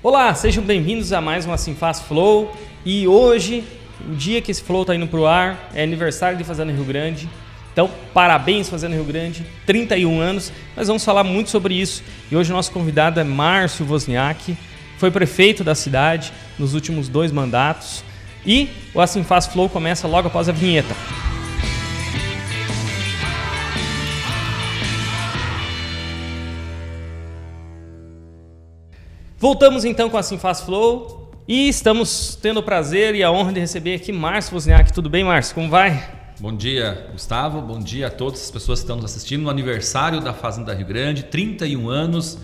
Olá, sejam bem-vindos a mais um Assim Faz Flow. E hoje, o dia que esse Flow está indo para o ar, é aniversário de Fazenda Rio Grande. Então, parabéns Fazenda Rio Grande, 31 anos. Nós vamos falar muito sobre isso. E hoje o nosso convidado é Márcio Wozniak, foi prefeito da cidade nos últimos 2 mandatos. E o Assim Faz Flow começa logo após a vinheta. Voltamos então com a Assim Faz Flow e estamos tendo o prazer e a honra de receber aqui Márcio Wozniak. Tudo bem, Márcio? Como vai? Bom dia, Gustavo. Bom dia a todas as pessoas que estão nos assistindo no aniversário da Fazenda Rio Grande, 31 anos.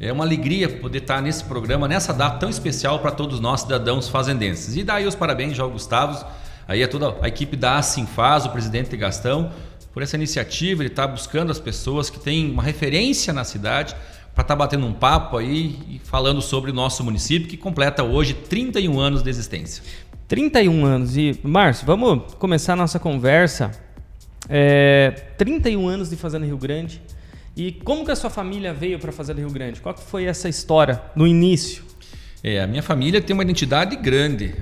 É uma alegria poder estar nesse programa, nessa data tão especial para todos nós cidadãos fazendenses. E daí os parabéns já ao Gustavo, aí a toda a equipe da Assim Faz, o presidente Gastão, por essa iniciativa. Ele está buscando as pessoas que têm uma referência na cidade para estar batendo um papo aí e falando sobre o nosso município, que completa hoje 31 anos de existência. 31 anos. E, Márcio, vamos começar a nossa conversa. 31 anos de Fazenda Rio Grande. E como que a sua família veio para a Fazenda Rio Grande? Qual que foi essa história no início? A minha família tem uma identidade grande.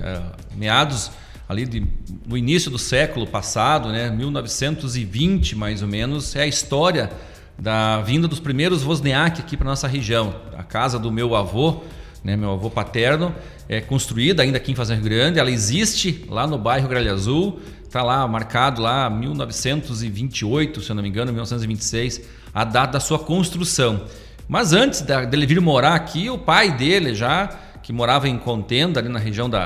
Meados ali no início do século passado, né, 1920 mais ou menos, é a história da vinda dos primeiros Wozniak aqui para nossa região. A casa do meu avô, né, meu avô paterno, é construída ainda aqui em Fazenda Rio Grande. Ela existe lá no bairro Gralha Azul, está lá marcado lá 1928, se eu não me engano, 1926, a data da sua construção. Mas antes dele vir morar aqui, o pai dele já, que morava em Contenda, ali na região do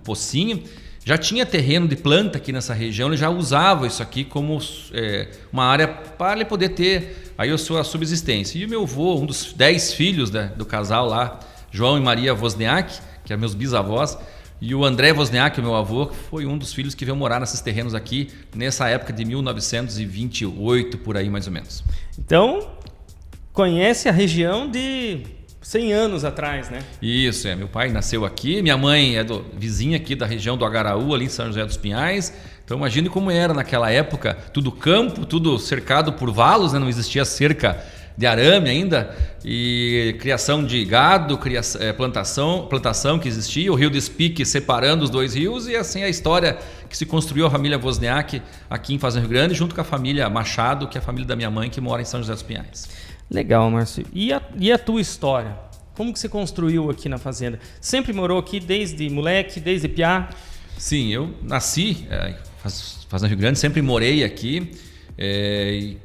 Pocinho, já tinha terreno de planta aqui nessa região. Ele já usava isso aqui como uma área para ele poder ter aí a sua subsistência. E o meu avô, um dos 10 filhos do casal lá, João e Maria Wozniak, que eram meus bisavós, e o André Wozniak, meu avô, foi um dos filhos que veio morar nesses terrenos aqui nessa época de 1928, por aí mais ou menos. Então, conhece a região de 100 anos atrás, né? Isso, meu pai nasceu aqui, minha mãe é vizinha aqui da região do Agaraú, ali em São José dos Pinhais. Então imagine como era naquela época, tudo campo, tudo cercado por valos, né? Não existia cerca de arame ainda, e criação de gado, plantação que existia, o rio de Espique separando os 2 rios, e assim a história que se construiu a família Wozniak aqui em Fazenda Rio Grande, junto com a família Machado, que é a família da minha mãe, que mora em São José dos Pinhais. Legal, Márcio. E a tua história? Como que você construiu aqui na fazenda? Sempre morou aqui desde moleque, desde piá? Sim, eu nasci em Fazenda Rio Grande, sempre morei aqui e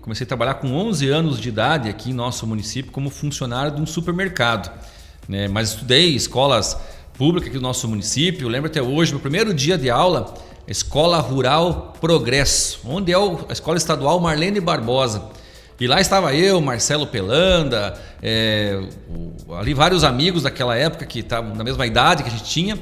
comecei a trabalhar com 11 anos de idade aqui em nosso município como funcionário de um supermercado, né? Mas estudei escolas públicas aqui do nosso município. Eu lembro até hoje, meu primeiro dia de aula, Escola Rural Progresso, onde é a Escola Estadual Marlene Barbosa. E lá estava eu, Marcelo Pelanda, ali vários amigos daquela época que estavam na mesma idade que a gente tinha.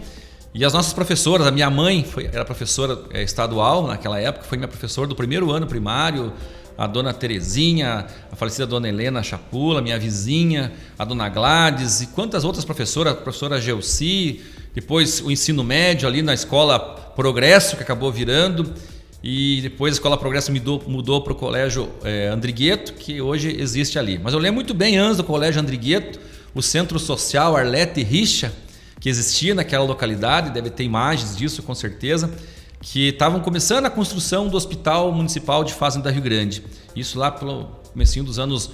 E as nossas professoras, a minha mãe era professora estadual naquela época, foi minha professora do primeiro ano primário, a dona Terezinha, a falecida dona Helena Chapula, minha vizinha, a dona Gladys, e quantas outras professoras, a professora Gelsi, depois o ensino médio ali na Escola Progresso, que acabou virando, e depois a Escola Progresso mudou para o Colégio Andrigueto, que hoje existe ali. Mas eu lembro muito bem, antes do Colégio Andrigueto, o Centro Social Arlete Richa, que existia naquela localidade, deve ter imagens disso com certeza, que estavam começando a construção do Hospital Municipal de Fazenda Rio Grande. Isso lá pelo comecinho dos anos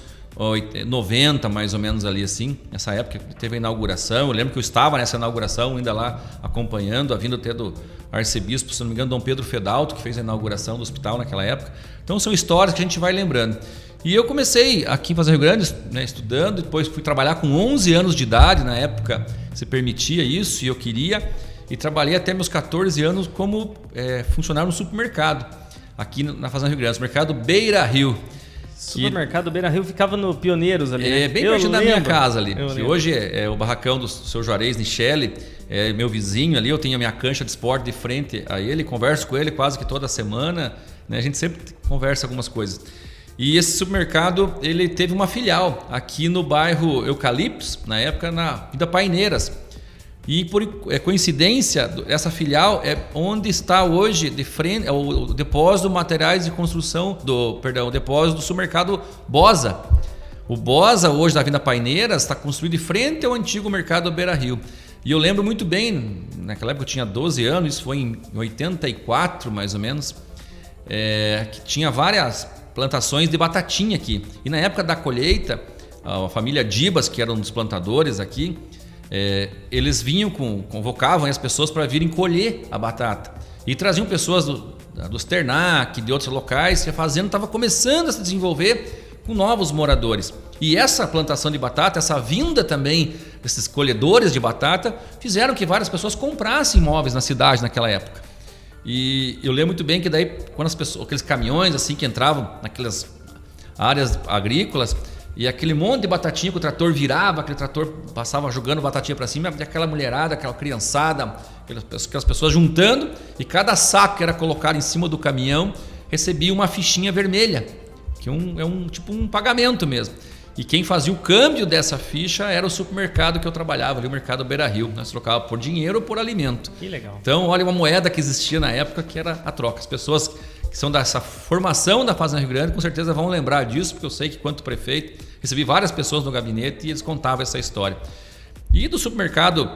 90, mais ou menos ali assim. Nessa época teve a inauguração. Eu lembro que eu estava nessa inauguração ainda lá acompanhando, a vinda até do arcebispo, se não me engano, Dom Pedro Fedalto, que fez a inauguração do hospital naquela época. Então são histórias que a gente vai lembrando. E eu comecei aqui em Fazenda Rio Grande, né, estudando, depois fui trabalhar com 11 anos de idade, na época se permitia isso e eu queria, e trabalhei até meus 14 anos como funcionário no supermercado, aqui na Fazenda Rio Grande, supermercado Beira Rio. Supermercado Beira Rio ficava no Pioneiros ali, né? Bem pertinho da minha casa ali, que hoje é o barracão do seu Juarez Nichelle, é meu vizinho ali. Eu tenho a minha cancha de esporte de frente a ele, converso com ele quase que toda semana, né? A gente sempre conversa algumas coisas. E esse supermercado, ele teve uma filial aqui no bairro Eucaliptos, na época na Vida Paineiras. E por coincidência, essa filial é onde está hoje de frente o depósito de materiais de construção o depósito do supermercado Bosa, O Bosa, hoje da Avenida Paineiras, está construído de frente ao antigo mercado Beira-Rio. E eu lembro muito bem, naquela época eu tinha 12 anos, isso foi em 84 mais ou menos, que tinha várias plantações de batatinha aqui. E na época da colheita, a família Dibas, que era um dos plantadores aqui, eles vinham, convocavam as pessoas para virem colher a batata. E traziam pessoas dos Ternac, de outros locais, que a fazenda estava começando a se desenvolver com novos moradores. E essa plantação de batata, essa vinda também desses colhedores de batata, fizeram que várias pessoas comprassem imóveis na cidade naquela época. E eu lembro muito bem que daí, quando aqueles caminhões assim que entravam naquelas áreas agrícolas, e aquele monte de batatinha que o trator virava, aquele trator passava jogando batatinha para cima, e aquela mulherada, aquela criançada, aquelas pessoas juntando, e cada saco que era colocado em cima do caminhão recebia uma fichinha vermelha, que é tipo um pagamento mesmo. E quem fazia o câmbio dessa ficha era o supermercado que eu trabalhava, ali o mercado Beira-Rio. Nós trocávamos por dinheiro ou por alimento. Que legal. Então, olha, uma moeda que existia na época que era a troca. As pessoas que são dessa formação da Fazenda Rio Grande com certeza vão lembrar disso, porque eu sei que quanto prefeito, recebi várias pessoas no gabinete e eles contavam essa história. E do supermercado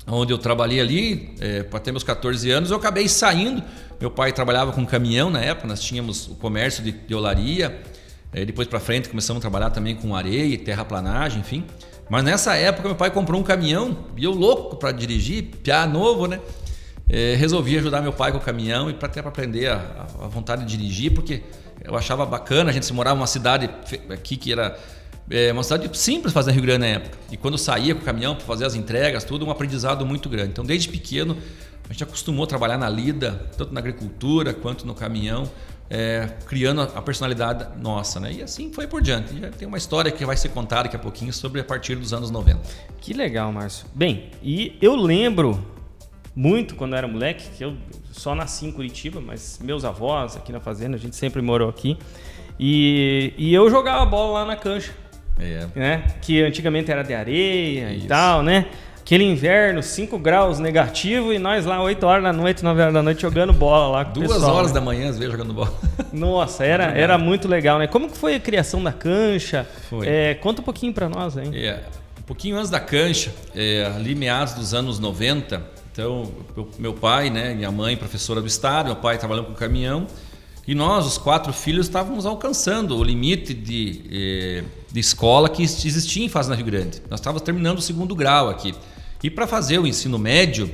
onde eu trabalhei ali, para ter meus 14 anos, eu acabei saindo. Meu pai trabalhava com caminhão na época, nós tínhamos o comércio de olaria. Depois para frente começamos a trabalhar também com areia e terraplanagem, enfim. Mas nessa época meu pai comprou um caminhão e eu louco para dirigir, piá novo, né? Resolvi ajudar meu pai com o caminhão e até para aprender a vontade de dirigir, porque eu achava bacana. A gente se morava numa cidade aqui que era uma cidade simples fazer Rio Grande na época. E quando eu saía com o caminhão para fazer as entregas, tudo um aprendizado muito grande. Então desde pequeno a gente acostumou a trabalhar na lida, tanto na agricultura quanto no caminhão. Criando a personalidade nossa, né? E assim foi por diante. Já tem uma história que vai ser contada daqui a pouquinho sobre a partir dos anos 90. Que legal, Márcio. Bem, e eu lembro muito quando eu era moleque, que eu só nasci em Curitiba, mas meus avós aqui na fazenda, a gente sempre morou aqui, e eu jogava bola lá na cancha, né? Que antigamente era de areia e tal, né? Aquele inverno, 5 graus negativo e nós lá 8 horas da noite, 9 horas da noite jogando bola lá com o pessoal. 2 horas né? da manhã, às vezes, jogando bola. Nossa, era muito legal, né? Como que foi a criação da cancha? Conta um pouquinho para nós, hein? Um pouquinho antes da cancha, ali meados dos anos 90, então meu pai, né, minha mãe, professora do estado, meu pai trabalhando com caminhão, e nós, os 4 filhos, estávamos alcançando o limite de escola que existia em Fazenda Rio Grande. Nós estávamos terminando o 2º grau aqui. E para fazer o ensino médio,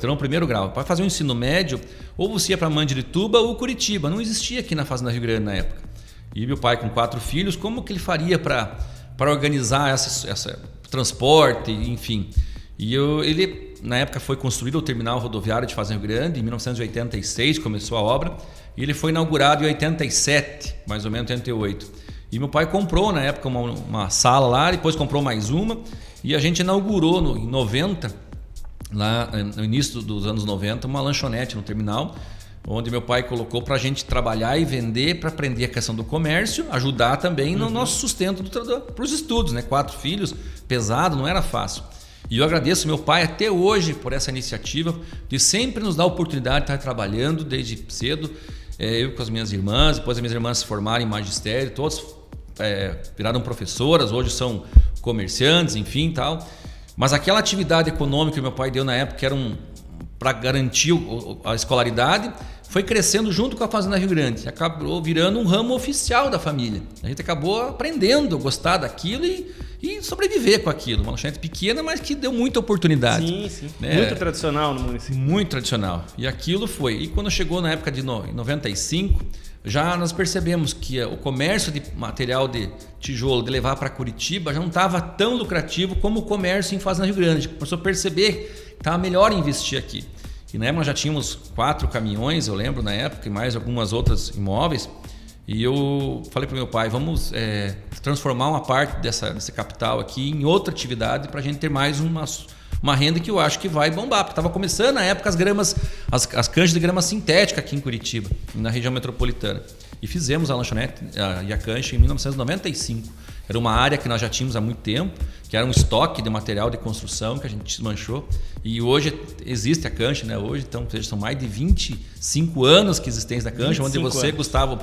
o primeiro grau, para fazer o ensino médio, ou você ia para Mandirituba ou Curitiba, não existia aqui na Fazenda Rio Grande na época. E meu pai com 4 filhos, como que ele faria para organizar esse transporte, enfim. E ele, na época, foi construído o terminal rodoviário de Fazenda Rio Grande, em 1986 começou a obra, e ele foi inaugurado em 87, mais ou menos 88. E meu pai comprou na época uma sala lá, depois comprou mais uma, e a gente inaugurou em 90, lá no início dos anos 90, uma lanchonete no terminal, onde meu pai colocou para a gente trabalhar e vender, para aprender a questão do comércio, ajudar também no nosso sustento para os estudos, né? 4 filhos, pesado, não era fácil. E eu agradeço meu pai até hoje por essa iniciativa de sempre nos dar a oportunidade de estar trabalhando desde cedo. Eu com as minhas irmãs, depois as minhas irmãs se formaram em magistério, todos viraram professoras, hoje são comerciantes, enfim, tal. Mas aquela atividade econômica que meu pai deu na época, que era para garantir a escolaridade, foi crescendo junto com a Fazenda Rio Grande. Acabou virando um ramo oficial da família. A gente acabou aprendendo a gostar daquilo e sobreviver com aquilo. Uma lanchonete pequena, mas que deu muita oportunidade. Sim. Muito tradicional no município. Muito tradicional. E aquilo foi. E quando chegou na época de 95, já nós percebemos que o comércio de material de tijolo, de levar para Curitiba, já não estava tão lucrativo como o comércio em Fazenda Rio Grande. Começou a perceber que estava melhor investir aqui. E na época nós já tínhamos 4 caminhões, eu lembro na época, e mais algumas outras imóveis. E eu falei para o meu pai, vamos transformar uma parte desse capital aqui em outra atividade para a gente ter mais uma renda que eu acho que vai bombar. Porque estava começando na época as canchas de grama sintética aqui em Curitiba, na região metropolitana. E fizemos a lanchonete e a cancha em 1995. Era uma área que nós já tínhamos há muito tempo, que era um estoque de material de construção que a gente desmanchou. E hoje existe a cancha, né? Hoje, então, são mais de 25 anos que existência da cancha, onde você, Gustavo,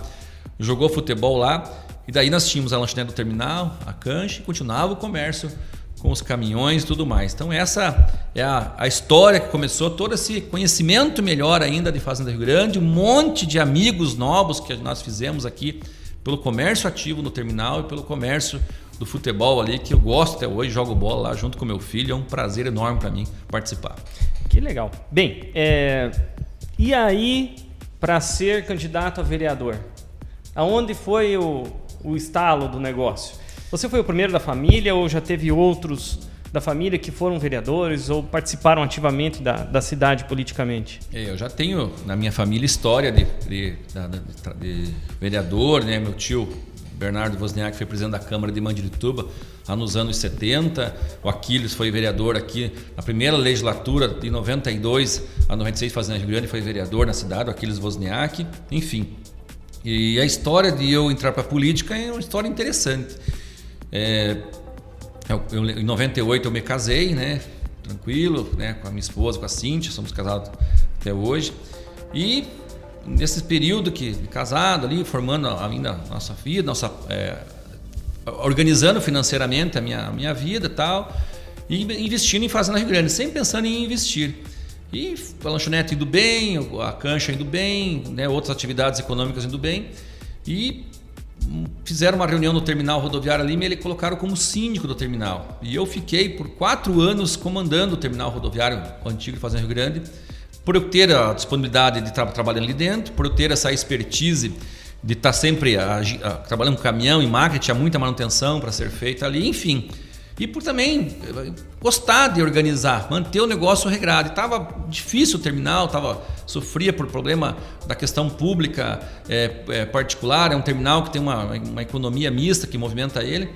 jogou futebol lá. E daí nós tínhamos a lanchonete do terminal, a cancha, e continuava o comércio com os caminhões e tudo mais. Então essa é a história que começou, todo esse conhecimento melhor ainda de Fazenda Rio Grande, um monte de amigos novos que nós fizemos aqui pelo comércio ativo no terminal e pelo comércio do futebol ali, que eu gosto até hoje, jogo bola lá junto com meu filho, é um prazer enorme para mim participar. Que legal. Bem, e aí, para ser candidato a vereador, aonde foi o estalo do negócio? Você foi o primeiro da família ou já teve outros da família que foram vereadores ou participaram ativamente da cidade politicamente? Eu já tenho na minha família história de vereador, né? Meu tio Bernardo Wozniak foi presidente da Câmara de Mandirituba lá nos anos 70. O Aquiles foi vereador aqui na primeira legislatura de 92 a 96, Fazenda Rio Grande, foi vereador na cidade, o Aquiles Wozniak, enfim. E a história de eu entrar para a política é uma história interessante. Em 98 eu me casei, né? Tranquilo, né? Com a minha esposa, com a Cíntia, somos casados até hoje. E nesse período de casado ali, formando a nossa vida, organizando financeiramente a minha vida e tal, e investindo em Fazenda Rio Grande, sempre pensando em investir. E a lanchonete indo bem, a cancha indo bem, né, outras atividades econômicas indo bem, e fizeram uma reunião no terminal rodoviário ali e me colocaram como síndico do terminal. E eu fiquei por 4 anos comandando o terminal rodoviário, o antigo Fazenda Rio Grande, por eu ter a disponibilidade de estar trabalhando ali dentro, por eu ter essa expertise de estar sempre trabalhando com caminhão e máquina, tinha muita manutenção para ser feita ali, enfim. E por também gostar de organizar, manter o negócio regrado. Estava difícil o terminal, sofria por problema da questão pública particular, é um terminal que tem uma economia mista que movimenta ele.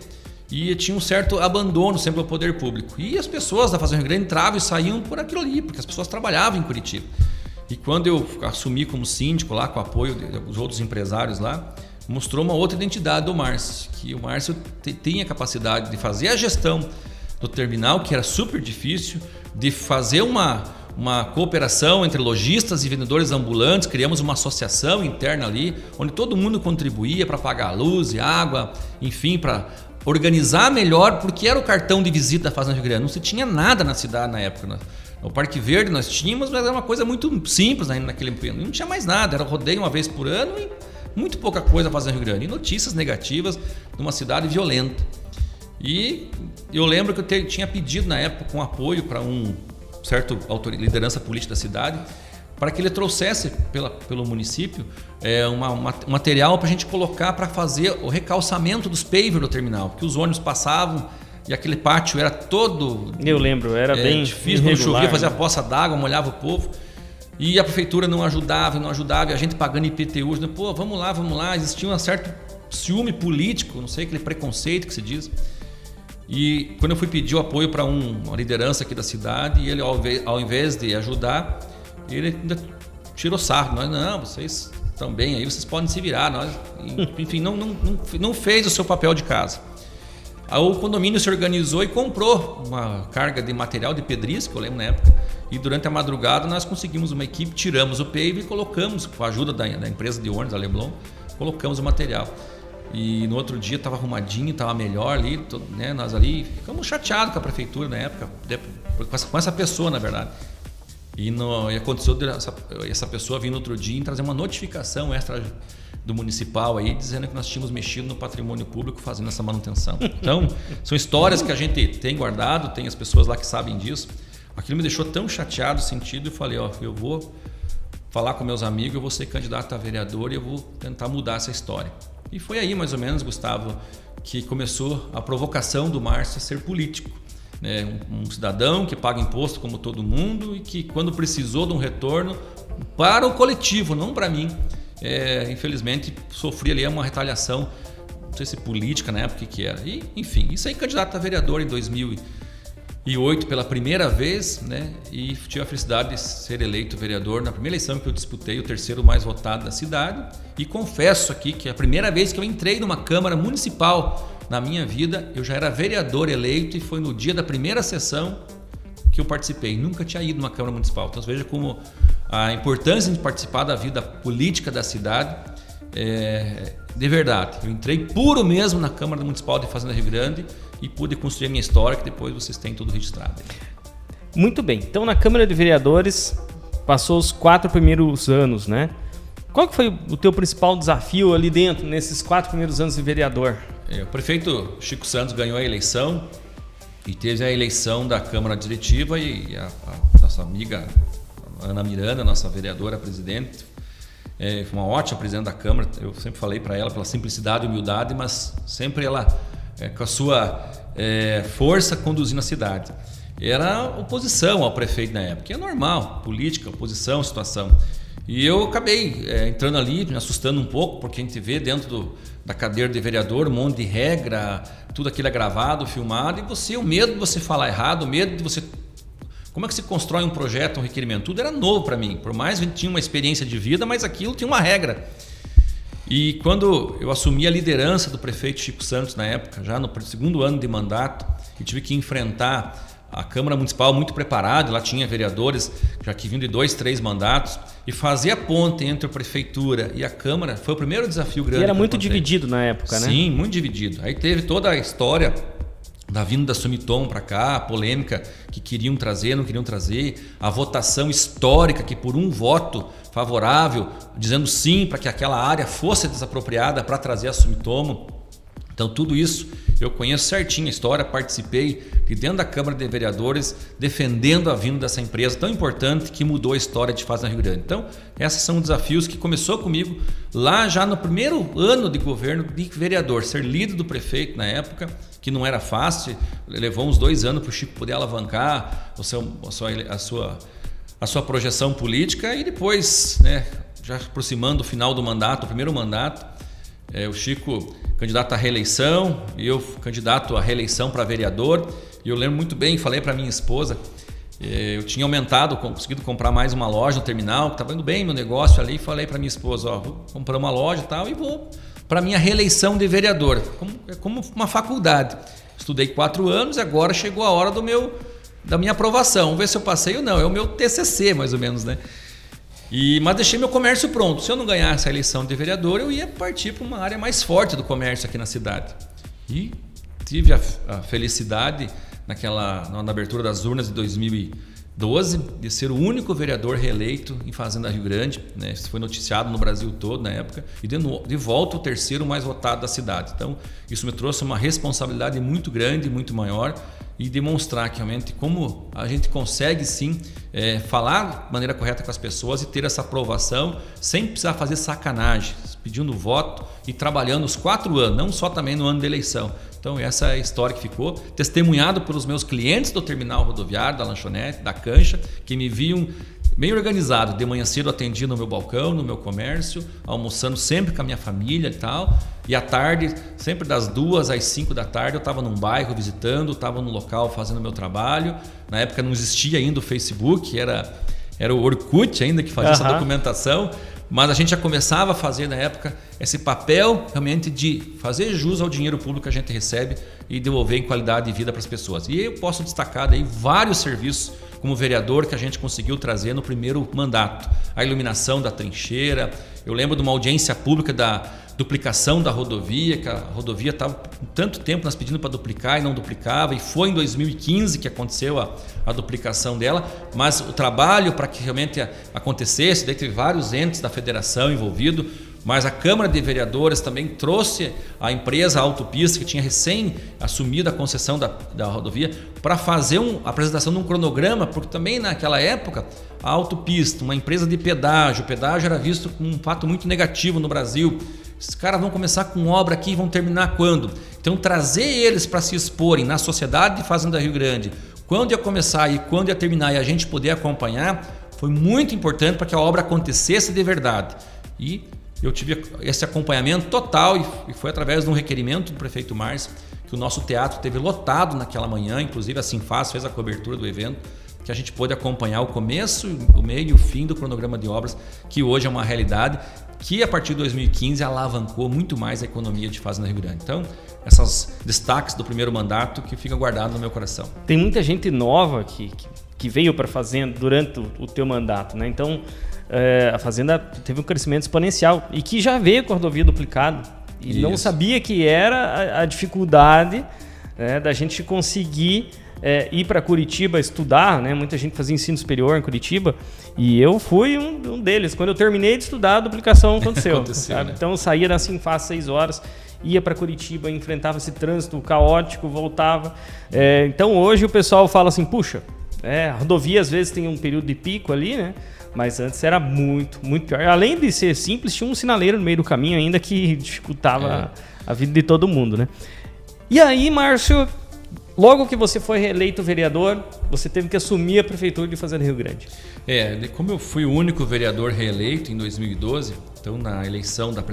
E tinha um certo abandono sempre ao poder público. E as pessoas da Fazenda Rio Grande entravam e saíam por aquilo ali, porque as pessoas trabalhavam em Curitiba. E quando eu assumi como síndico lá, com o apoio dos outros empresários lá, mostrou uma outra identidade do Márcio, que o Márcio tem a capacidade de fazer a gestão do terminal, que era super difícil, de fazer uma cooperação entre lojistas e vendedores ambulantes. Criamos uma associação interna ali, onde todo mundo contribuía para pagar a luz e água, enfim, para organizar melhor, porque era o cartão de visita da Fazenda Rio Grande. Não se tinha nada na cidade na época, né? No Parque Verde nós tínhamos, mas era uma coisa muito simples ainda naquele período. Não tinha mais nada, era rodeio uma vez por ano e muito pouca coisa a Fazenda Rio Grande. E notícias negativas de uma cidade violenta. E eu lembro que eu tinha pedido na época um apoio para um certo liderança política da cidade, para que ele trouxesse pelo município um material para a gente colocar para fazer o recalçamento dos pavers do terminal, que os ônibus passavam e aquele pátio era todo... Eu lembro, era bem difícil, quando chovia, fazia a poça d'água, molhava o povo, e a prefeitura não ajudava, e a gente pagando IPTU, dizendo, pô, vamos lá, existia um certo ciúme político, não sei, aquele preconceito que se diz. E quando eu fui pedir o apoio para uma liderança aqui da cidade, e ele, ao invés de ajudar, ele ainda tirou sarro. Nós, não, vocês estão bem aí, vocês podem se virar. Enfim, não fez o seu papel de casa. Aí o condomínio se organizou e comprou uma carga de material de pedrisco, eu lembro na época, e durante a madrugada nós conseguimos uma equipe, tiramos o pave e colocamos, com a ajuda da empresa de ônibus, a Leblon, colocamos o material. E no outro dia estava arrumadinho, estava melhor ali, né? Nós ali ficamos chateados com a prefeitura na época, com essa pessoa, na verdade. E aconteceu essa pessoa vir no outro dia e trazer uma notificação extra do municipal aí, dizendo que nós tínhamos mexido no patrimônio público fazendo essa manutenção. Então, são histórias que a gente tem guardado, tem as pessoas lá que sabem disso. Aquilo me deixou tão chateado, sentido, eu falei, eu vou falar com meus amigos, eu vou ser candidato a vereador e eu vou tentar mudar essa história. E foi aí, mais ou menos, Gustavo, que começou a provocação do Márcio a ser político. Um cidadão que paga imposto como todo mundo e que, quando precisou de um retorno para o coletivo, não para mim, infelizmente sofri ali uma retaliação, não sei se política na época que era. E, enfim, isso aí, candidato a vereador em 2008 pela primeira vez, né? E tive a felicidade de ser eleito vereador na primeira eleição que eu disputei, o terceiro mais votado da cidade. E confesso aqui que a primeira vez que eu entrei numa Câmara Municipal na minha vida, eu já era vereador eleito e foi no dia da primeira sessão que eu participei. Nunca tinha ido numa Câmara Municipal. Então veja como a importância de participar da vida política da cidade. de verdade. Eu entrei puro mesmo na Câmara Municipal de Fazenda Rio Grande e pude construir a minha história, que depois vocês têm tudo registrado. Muito bem. Então, na Câmara de Vereadores, passou os 4 primeiros anos, né? Qual que foi o teu principal desafio ali dentro, nesses 4 primeiros anos de vereador? O prefeito Chico Santos ganhou a eleição e teve a eleição da Câmara Diretiva e a nossa amiga Ana Miranda, nossa vereadora presidente, foi uma ótima presidente da Câmara. Eu sempre falei para ela pela simplicidade e humildade, mas sempre ela com a sua força conduzindo a cidade. Era oposição ao prefeito na época, que é normal, política, oposição, situação. E eu acabei entrando ali, me assustando um pouco, porque a gente vê dentro da cadeira de vereador um monte de regra, tudo aquilo é gravado, filmado, e o medo de você falar errado, o medo de você... Como é que se constrói um projeto, um requerimento? Tudo era novo para mim, por mais que a gente tinha uma experiência de vida, mas aquilo tinha uma regra. E quando eu assumi a liderança do prefeito Chico Santos na época, já no 2º ano de mandato, eu tive que enfrentar a Câmara Municipal muito preparada, lá tinha vereadores já que vinham de 2, 3 mandatos, e fazer a ponte entre a Prefeitura e a Câmara foi o primeiro desafio grande. E era muito dividido na época, né? Sim, muito dividido. Aí teve toda a história da vinda da Sumitomo para cá, a polêmica que queriam trazer, não queriam trazer, a votação histórica que por um voto favorável, dizendo sim para que aquela área fosse desapropriada para trazer a Sumitomo. Então tudo isso eu conheço certinho a história, participei de dentro da Câmara de Vereadores defendendo a vinda dessa empresa tão importante que mudou a história de Fazenda Rio Grande. Então esses são desafios que começou comigo lá já no primeiro ano de governo de vereador, ser líder do prefeito na época, que não era fácil, levou uns 2 anos para o Chico poder alavancar a sua projeção política e depois, né, já aproximando do final do mandato, o primeiro mandato, o Chico candidato à reeleição e eu candidato à reeleição para vereador. E eu lembro muito bem, falei para minha esposa, eu tinha conseguido comprar mais uma loja no terminal, que estava indo bem meu negócio ali, e falei para minha esposa, vou comprar uma loja e tal e vou para minha reeleição de vereador, como uma faculdade. Estudei 4 anos e agora chegou a hora da minha aprovação. Vamos ver se eu passei ou não, é o meu TCC mais ou menos, né? Mas deixei meu comércio pronto. Se eu não ganhasse a eleição de vereador, eu ia partir para uma área mais forte do comércio aqui na cidade. E tive a felicidade na abertura das urnas de 2012 de ser o único vereador reeleito em Fazenda Rio Grande, né? Isso foi noticiado no Brasil todo na época e de volta o 3º mais votado da cidade. Então isso me trouxe uma responsabilidade muito grande, muito maior, e demonstrar que realmente como a gente consegue sim falar de maneira correta com as pessoas e ter essa aprovação sem precisar fazer sacanagem, pedindo voto e trabalhando os 4 anos, não só também no ano da eleição. Então essa é a história que ficou, testemunhado pelos meus clientes do terminal rodoviário, da lanchonete, da cancha, que me viam bem organizado. De manhã cedo atendia no meu balcão, no meu comércio, almoçando sempre com a minha família e tal. E à tarde, sempre das 2 às 5 da tarde, eu estava num bairro visitando, estava no local fazendo meu trabalho. Na época não existia ainda o Facebook, era o Orkut ainda que fazia essa documentação. Mas a gente já começava a fazer na época esse papel realmente de fazer jus ao dinheiro público que a gente recebe e devolver em qualidade de vida para as pessoas. E eu posso destacar daí vários serviços como vereador que a gente conseguiu trazer no primeiro mandato. A iluminação da trincheira, eu lembro de uma audiência pública da duplicação da rodovia, que a rodovia estava com tanto tempo nós pedindo para duplicar e não duplicava, e foi em 2015 que aconteceu a duplicação dela, mas o trabalho para que realmente acontecesse, daí teve vários entes da federação envolvidos, mas a Câmara de Vereadores também trouxe a empresa a Autopista, que tinha recém assumido a concessão da rodovia, para fazer a apresentação de um cronograma, porque também naquela época a Autopista, uma empresa de pedágio, o pedágio era visto como um fato muito negativo no Brasil. Esses caras vão começar com obra aqui e vão terminar quando? Então trazer eles para se exporem na sociedade de Fazenda Rio Grande, quando ia começar e quando ia terminar e a gente poder acompanhar, foi muito importante para que a obra acontecesse de verdade. E eu tive esse acompanhamento total e foi através de um requerimento do prefeito Márcio que o nosso teatro teve lotado naquela manhã, inclusive a Sinfaz fez a cobertura do evento, que a gente pôde acompanhar o começo, o meio e o fim do cronograma de obras, que hoje é uma realidade, que a partir de 2015 alavancou muito mais a economia de Fazenda Rio Grande. Então, esses destaques do primeiro mandato que fica guardado no meu coração. Tem muita gente nova que veio para a Fazenda durante o teu mandato, né? Então, a Fazenda teve um crescimento exponencial e que já veio com a rodovia duplicada. E não sabia que era a dificuldade da gente conseguir ir para Curitiba estudar, né? Muita gente fazia ensino superior em Curitiba e eu fui um deles. Quando eu terminei de estudar, a duplicação aconteceu. Né? Então eu saía da Sinfaz 6 horas, ia para Curitiba, enfrentava esse trânsito caótico, voltava. Então hoje o pessoal fala assim, puxa, a rodovia às vezes tem um período de pico ali, né? Mas antes era muito, muito pior. Além de ser simples, tinha um sinaleiro no meio do caminho ainda que dificultava a vida de todo mundo, né? E aí, Márcio, logo que você foi reeleito vereador, você teve que assumir a prefeitura de Fazenda Rio Grande. Como eu fui o único vereador reeleito em 2012, então na eleição da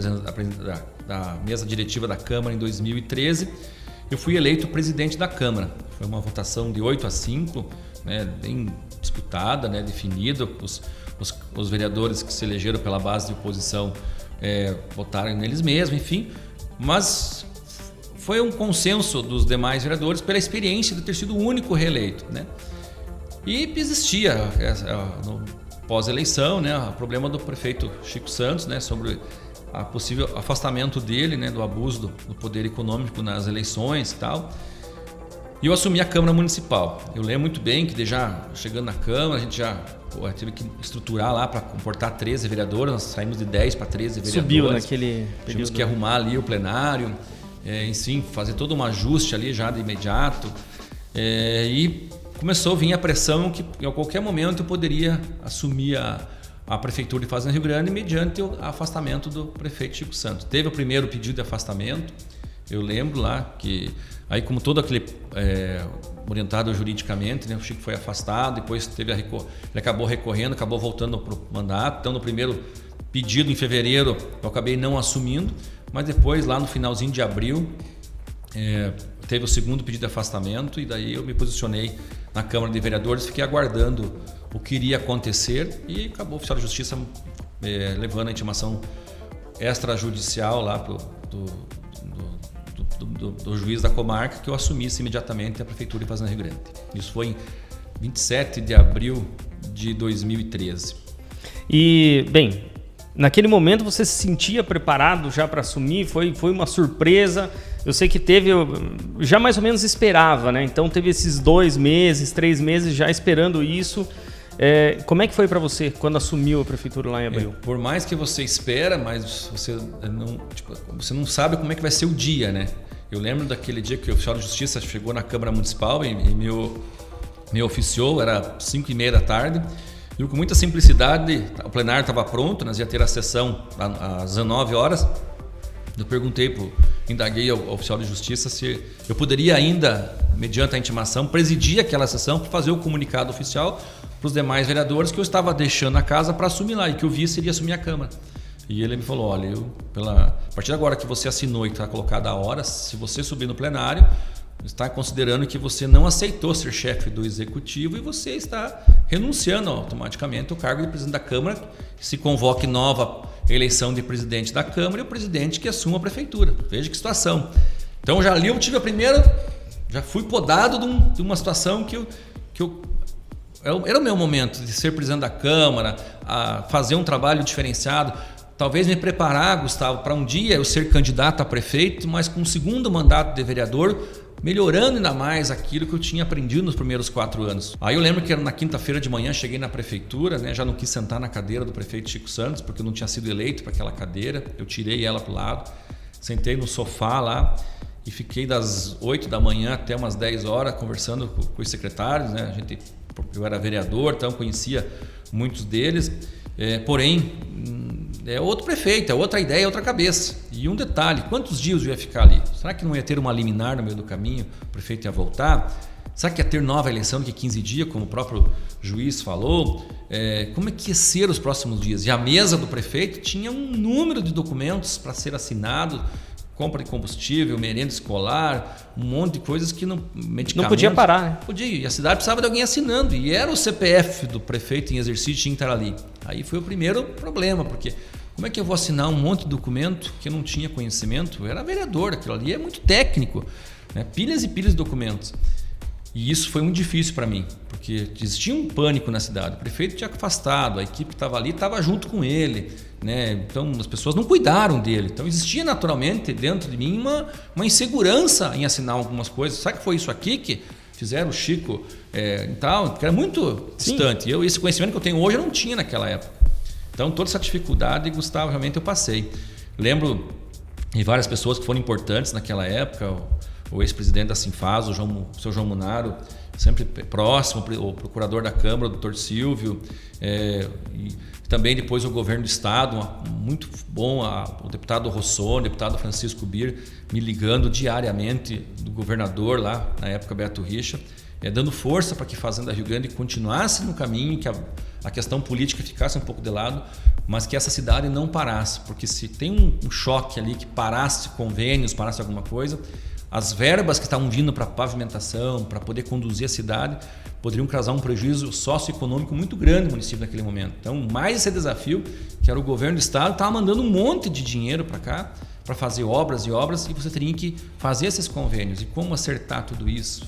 mesa diretiva da Câmara em 2013, eu fui eleito presidente da Câmara. Foi uma votação de 8-5, né, bem disputada, né, definida. Os vereadores que se elegeram pela base de oposição votaram neles mesmos, enfim. Mas foi um consenso dos demais vereadores pela experiência de ter sido o único reeleito, né? E existia, no pós-eleição, né, o problema do prefeito Chico Santos, né, sobre a possível afastamento dele, né, do abuso do poder econômico nas eleições e tal. E eu assumi a Câmara Municipal. Eu lembro muito bem que já chegando na Câmara, a gente já teve que estruturar lá para comportar 13 vereadores, nós saímos de 10 para 13 vereadores. Subiu naquele período. Tivemos que arrumar ali o plenário, enfim, fazer todo um ajuste ali já de imediato. E começou a vir a pressão que a qualquer momento eu poderia assumir a Prefeitura de Fazenda Rio Grande mediante o afastamento do prefeito Chico Santos. Teve o primeiro pedido de afastamento, eu lembro lá que, aí como todo aquele orientado juridicamente, né, o Chico foi afastado, depois ele acabou recorrendo, acabou voltando para o mandato. Então no primeiro pedido em fevereiro eu acabei não assumindo, mas depois lá no finalzinho de abril teve o segundo pedido de afastamento e daí eu me posicionei na Câmara de Vereadores, fiquei aguardando o que iria acontecer e acabou o oficial de justiça levando a intimação extrajudicial lá do juiz da comarca que eu assumisse imediatamente a Prefeitura de Fazenda Rio Grande. Isso foi em 27 de abril de 2013. E, bem, naquele momento você se sentia preparado já para assumir? Foi uma surpresa? Eu sei que já mais ou menos esperava, né? Então teve esses 2 meses, 3 meses já esperando isso. Como é que foi para você quando assumiu a prefeitura lá em abril? Por mais que você espera, mas você não sabe como é que vai ser o dia, né? Eu lembro daquele dia que o oficial de justiça chegou na Câmara Municipal e me oficiou, era 5h30 da tarde. E com muita simplicidade, o plenário estava pronto, nós ia ter a sessão às 19 horas. Eu indaguei ao oficial de justiça se eu poderia ainda, mediante a intimação, presidir aquela sessão para fazer o comunicado oficial para os demais vereadores que eu estava deixando a casa para assumir lá e que o vice iria assumir a Câmara. E ele me falou, olha, a partir de agora que você assinou e está colocada a hora, se você subir no plenário, está considerando que você não aceitou ser chefe do executivo e você está renunciando automaticamente ao cargo de presidente da Câmara, que se convoque nova eleição de presidente da Câmara e o presidente que assuma a prefeitura. Veja que situação. Então eu tive a primeira, já fui podado de uma situação que era o meu momento de ser presidente da Câmara, a fazer um trabalho diferenciado. Talvez me preparar, Gustavo, para um dia eu ser candidato a prefeito, mas com um segundo mandato de vereador, melhorando ainda mais aquilo que eu tinha aprendido nos primeiros 4 anos. Aí eu lembro que era na quinta-feira de manhã, cheguei na prefeitura, né, já não quis sentar na cadeira do prefeito Chico Santos, porque eu não tinha sido eleito para aquela cadeira, eu tirei ela para o lado, sentei no sofá lá e fiquei das 8 da manhã até umas 10 horas conversando com os secretários, né, eu era vereador, então conhecia muitos deles, porém é outro prefeito, é outra ideia, é outra cabeça. E um detalhe, quantos dias eu ia ficar ali? Será que não ia ter uma liminar no meio do caminho? O prefeito ia voltar? Será que ia ter nova eleição daqui a 15 dias, como o próprio juiz falou? Como é que ia ser os próximos dias? E a mesa do prefeito tinha um número de documentos para ser assinado, compra de combustível, merenda escolar, um monte de coisas que não podia parar, né? Podia, e a cidade precisava de alguém assinando, e era o CPF do prefeito em exercício, tinha que estar ali. Aí foi o primeiro problema, porque como é que eu vou assinar um monte de documento que eu não tinha conhecimento? Eu era vereador, aquilo ali é muito técnico, né? Pilhas e pilhas de documentos. E isso foi muito difícil para mim, porque existia um pânico na cidade. O prefeito tinha afastado, a equipe que estava ali estava junto com ele, né? Então as pessoas não cuidaram dele. Então existia naturalmente dentro de mim uma insegurança em assinar algumas coisas. Sabe que foi isso aqui que fizeram o Chico e tal? Porque era muito distante. Esse conhecimento que eu tenho hoje eu não tinha naquela época. Então toda essa dificuldade, Gustavo, realmente eu passei. Lembro de várias pessoas que foram importantes naquela época. O ex-presidente da Sinfaz, o seu João Munaro, sempre próximo, o procurador da Câmara, o doutor Silvio, e também depois o governo do Estado, muito bom, o deputado Rossoni, o deputado Francisco Bir, me ligando diariamente, do governador lá, na época Beto Richa, dando força para que Fazenda Rio Grande continuasse no caminho, que a questão política ficasse um pouco de lado, mas que essa cidade não parasse, porque se tem um choque ali que parasse convênios, parasse alguma coisa, as verbas que estavam vindo para pavimentação, para poder conduzir a cidade, poderiam causar um prejuízo socioeconômico muito grande no município naquele momento. Então, mais esse desafio, que era o governo do estado, estava mandando um monte de dinheiro para cá, para fazer obras e obras, e você teria que fazer esses convênios. E como acertar tudo isso?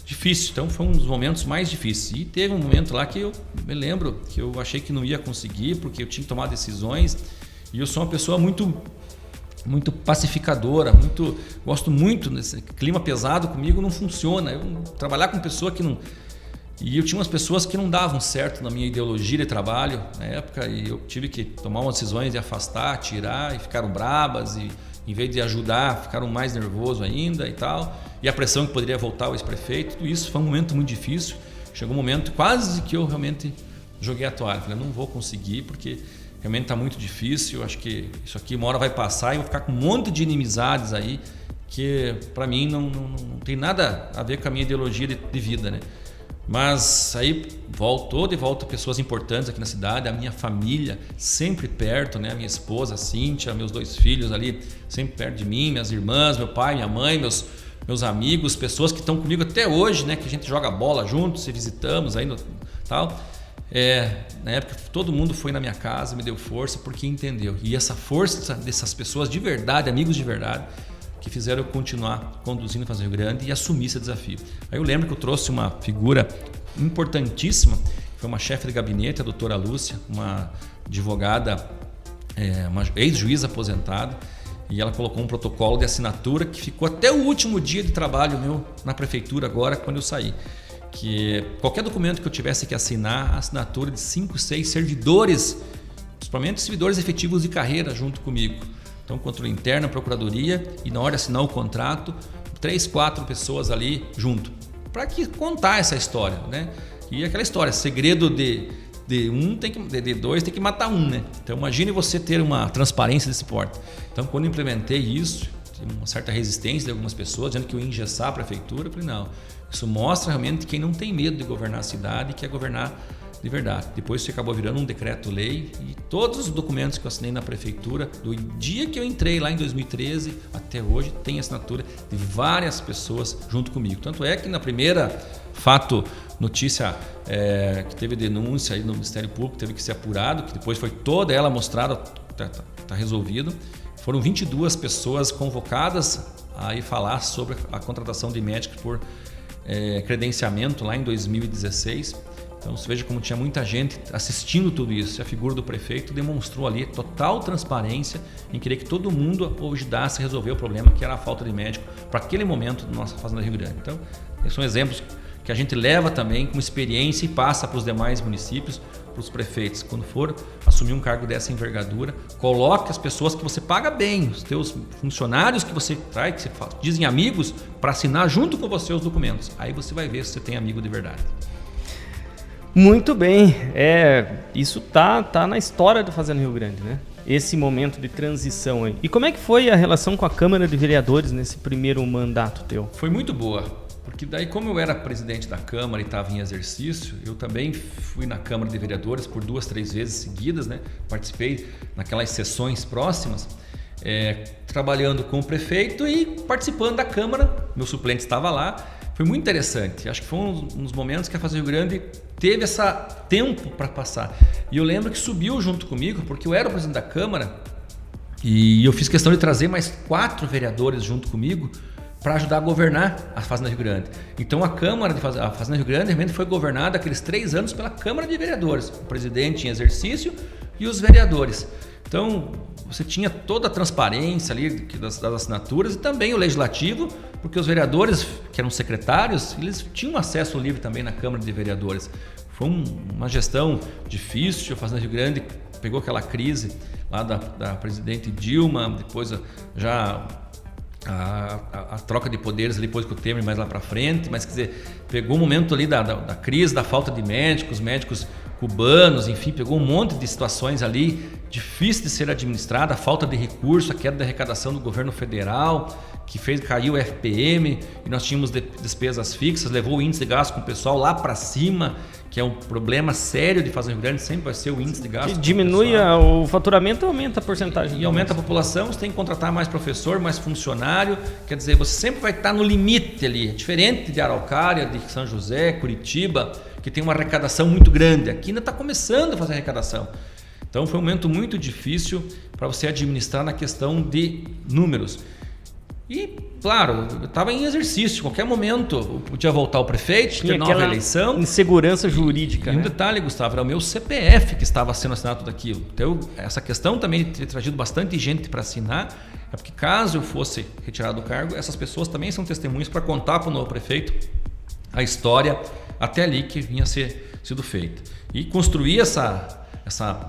Difícil. Então, foi um dos momentos mais difíceis. E teve um momento lá que eu me lembro que eu achei que não ia conseguir, porque eu tinha que tomar decisões, e eu sou uma pessoa muito pacificadora, gosto muito desse clima pesado comigo, não funciona. Trabalhar com pessoa que não... E eu tinha umas pessoas que não davam certo na minha ideologia de trabalho na época, e eu tive que tomar umas decisões de afastar, tirar, e ficaram brabas, e em vez de ajudar, ficaram mais nervosos ainda e tal. E a pressão que poderia voltar o ex-prefeito, tudo isso foi um momento muito difícil. Chegou um momento quase que eu realmente joguei a toalha. Falei, não vou conseguir, porque realmente está muito difícil. Acho que isso aqui uma hora vai passar e eu vou ficar com um monte de inimizades aí que para mim não tem nada a ver com a minha ideologia de vida, né? Mas aí voltou de volta pessoas importantes aqui na cidade, a minha família sempre perto, né? A minha esposa, a Cíntia, meus 2 filhos ali sempre perto de mim, minhas irmãs, meu pai, minha mãe, meus amigos, pessoas que estão comigo até hoje, né? Que a gente joga bola juntos, se visitamos aí no tal. Na época todo mundo foi na minha casa, me deu força porque entendeu. E essa força dessas pessoas de verdade, amigos de verdade, que fizeram eu continuar conduzindo Fazenda Rio Grande e assumir esse desafio. Aí eu lembro que eu trouxe uma figura importantíssima, foi uma chefe de gabinete, a doutora Lúcia, uma advogada, uma ex-juíza aposentada, e ela colocou um protocolo de assinatura que ficou até o último dia de trabalho meu na prefeitura agora, quando eu saí. Que qualquer documento que eu tivesse que assinar, a assinatura de 5, 6 servidores, principalmente servidores efetivos de carreira junto comigo. Então, controle interno, procuradoria, e na hora de assinar o contrato, 3, 4 pessoas ali junto. Para que contar essa história, né? E aquela história, segredo de 2 tem que matar um, né? Então, imagine você ter uma transparência desse porte. Então, quando eu implementei isso, uma certa resistência de algumas pessoas, dizendo que eu ia engessar a prefeitura, eu falei, não, isso mostra realmente quem não tem medo de governar a cidade e quer governar de verdade. Depois isso acabou virando um decreto-lei e todos os documentos que eu assinei na prefeitura, do dia que eu entrei lá em 2013 até hoje, tem assinatura de várias pessoas junto comigo. Tanto é que na primeira notícia que teve denúncia aí no Ministério Público, teve que ser apurado, que depois foi toda ela mostrada, tá resolvido. Foram 22 pessoas convocadas a ir falar sobre a contratação de médicos por credenciamento lá em 2016. Então você veja como tinha muita gente assistindo tudo isso. E a figura do prefeito demonstrou ali total transparência em querer que todo mundo ajudasse a resolver o problema que era a falta de médico para aquele momento da nossa Fazenda Rio Grande. Então esses são exemplos que a gente leva também como experiência e passa para os demais municípios, para os prefeitos. Quando for assumir um cargo dessa envergadura, coloque as pessoas que você paga bem, os teus funcionários que você traz, que você dizem amigos, para assinar junto com você os documentos. Aí você vai ver se você tem amigo de verdade. Muito bem, isso tá na história do Fazenda Rio Grande, né? Esse momento de transição aí. E como é que foi a relação com a Câmara de Vereadores nesse primeiro mandato teu? Foi muito boa, porque daí como eu era presidente da Câmara e estava em exercício, eu também fui na Câmara de Vereadores por 2, 3 vezes seguidas, né? Participei naquelas sessões próximas, trabalhando com o prefeito e participando da Câmara, meu suplente estava lá. Foi muito interessante, acho que foi um dos momentos que a Fazenda Rio Grande teve esse tempo para passar. E eu lembro que subiu junto comigo, porque eu era o presidente da Câmara e eu fiz questão de trazer mais 4 vereadores junto comigo, para ajudar a governar a Fazenda Rio Grande. Então a Fazenda Rio Grande realmente foi governada aqueles 3 anos pela Câmara de Vereadores, o presidente em exercício e os vereadores. Então você tinha toda a transparência ali das assinaturas e também o legislativo, porque os vereadores, que eram secretários, eles tinham acesso livre também na Câmara de Vereadores. Foi uma gestão difícil, a Fazenda Rio Grande pegou aquela crise lá da presidente Dilma, depois já a troca de poderes ali depois com o Temer mais lá para frente, mas quer dizer, pegou um momento ali da crise, da falta de médicos cubanos, enfim, pegou um monte de situações ali difíceis de ser administrada, a falta de recurso, a queda da arrecadação do governo federal, que caiu o FPM e nós tínhamos despesas fixas, levou o índice de gasto com o pessoal lá para cima, que é um problema sério de Fazenda Rio Grande, sempre vai ser o índice de gasto. Que diminui o faturamento, aumenta a porcentagem. E aumenta a população, você tem que contratar mais professor, mais funcionário, quer dizer, você sempre vai estar no limite ali, é diferente de Araucária, de São José, Curitiba, que tem uma arrecadação muito grande, aqui ainda está começando a fazer arrecadação. Então foi um momento muito difícil para você administrar na questão de números. E, claro, eu estava em exercício, qualquer momento podia voltar o prefeito, ter nova eleição. Insegurança jurídica. E um detalhe, Gustavo, era o meu CPF que estava sendo assinado tudo aquilo. Então, essa questão também de ter trazido bastante gente para assinar, é porque caso eu fosse retirado do cargo, essas pessoas também são testemunhas para contar para o novo prefeito a história até ali que vinha sido feita. E construir essa